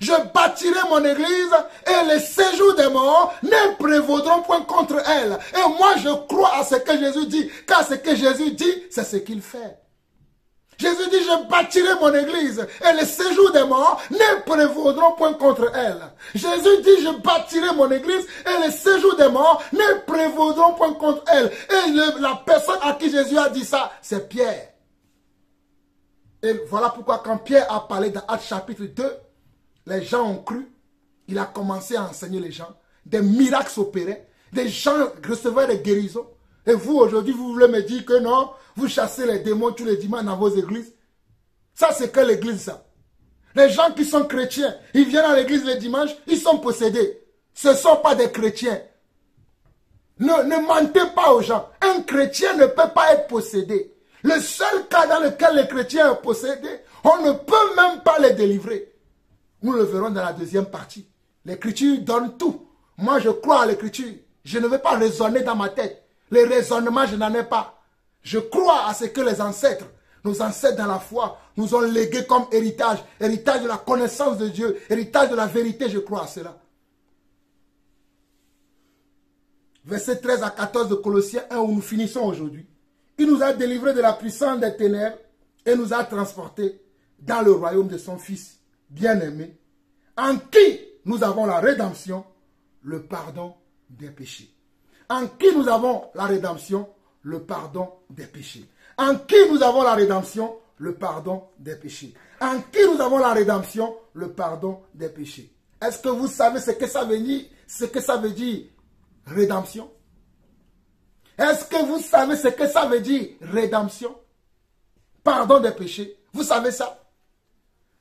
je bâtirai mon église et les séjours des morts ne prévaudront point contre elle. Et moi je crois à ce que Jésus dit, car ce que Jésus dit, c'est ce qu'il fait. Jésus dit, je bâtirai mon église et les séjours des morts ne prévaudront point contre elle. Jésus dit, je bâtirai mon église et les séjours des morts ne prévaudront point contre elle. Et la personne à qui Jésus a dit ça, c'est Pierre. Et voilà pourquoi quand Pierre a parlé dans Actes chapitre 2, les gens ont cru. Il a commencé à enseigner les gens. Des miracles s'opéraient. Des gens recevaient des guérisons. Et vous, aujourd'hui, vous voulez me dire que non, vous chassez les démons tous les dimanches dans vos églises. Ça, c'est que l'église, ça. Les gens qui sont chrétiens, ils viennent à l'église le dimanche, ils sont possédés. Ce ne sont pas des chrétiens. Ne mentez pas aux gens. Un chrétien ne peut pas être possédé. Le seul cas dans lequel les chrétiens sont possédés, on ne peut même pas les délivrer. Nous le verrons dans la deuxième partie. L'écriture donne tout. Moi, je crois à l'écriture. Je ne vais pas raisonner dans ma tête. Les raisonnements, je n'en ai pas. Je crois à ce que les ancêtres, nos ancêtres dans la foi, nous ont légué comme héritage. Héritage de la connaissance de Dieu. Héritage de la vérité, je crois à cela. Verset 13 à 14 de Colossiens 1 où nous finissons aujourd'hui. Il nous a délivrés de la puissance des ténèbres et nous a transportés dans le royaume de son Fils bien-aimé, en qui nous avons la rédemption, le pardon des péchés. En qui nous avons la rédemption, le pardon des péchés. En qui nous avons la rédemption, le pardon des péchés. En qui nous avons la rédemption, le pardon des péchés. Est-ce que vous savez ce que ça veut dire, rédemption? Est-ce que vous savez ce que ça veut dire, rédemption? Pardon des péchés. Vous savez ça?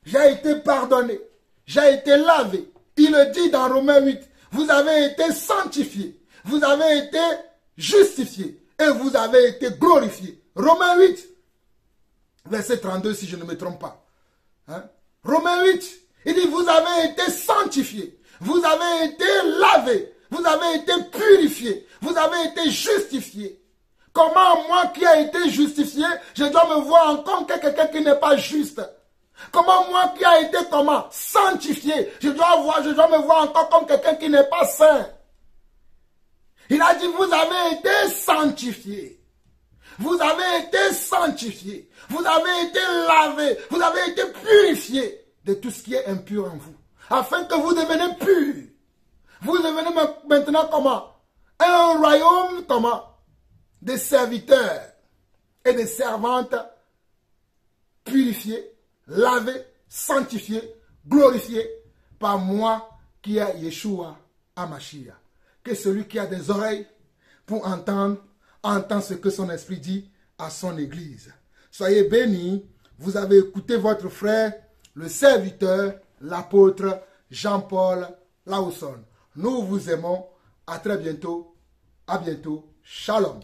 J'ai été pardonné. J'ai été lavé. Il le dit dans Romains 8. Vous avez été sanctifiés. Vous avez été justifiés. Et vous avez été glorifiés. Romains 8. Verset 32 si je ne me trompe pas. Hein? Romains 8. Il dit vous avez été sanctifiés. Vous avez été lavés. Vous avez été purifiés. Vous avez été justifiés. Comment moi qui ai été justifié, je dois me voir encore que quelqu'un qui n'est pas juste? Comment moi qui ai été comment? Sanctifié, je dois me voir encore comme quelqu'un qui n'est pas saint. Il a dit, vous avez été sanctifié. Vous avez été sanctifié. Vous avez été lavé. Vous avez été purifié de tout ce qui est impur en vous. Afin que vous deveniez pur. Vous devenez maintenant comment? Un royaume comment? Des serviteurs et des servantes purifiés, lavés, sanctifiés, glorifiés par moi qui est Yeshua HaMashiach. Que celui qui a des oreilles pour entendre, entend ce que son esprit dit à son église. Soyez bénis, vous avez écouté votre frère, le serviteur, l'apôtre Jean-Paul Laousson. Nous vous aimons, à très bientôt, à bientôt, shalom.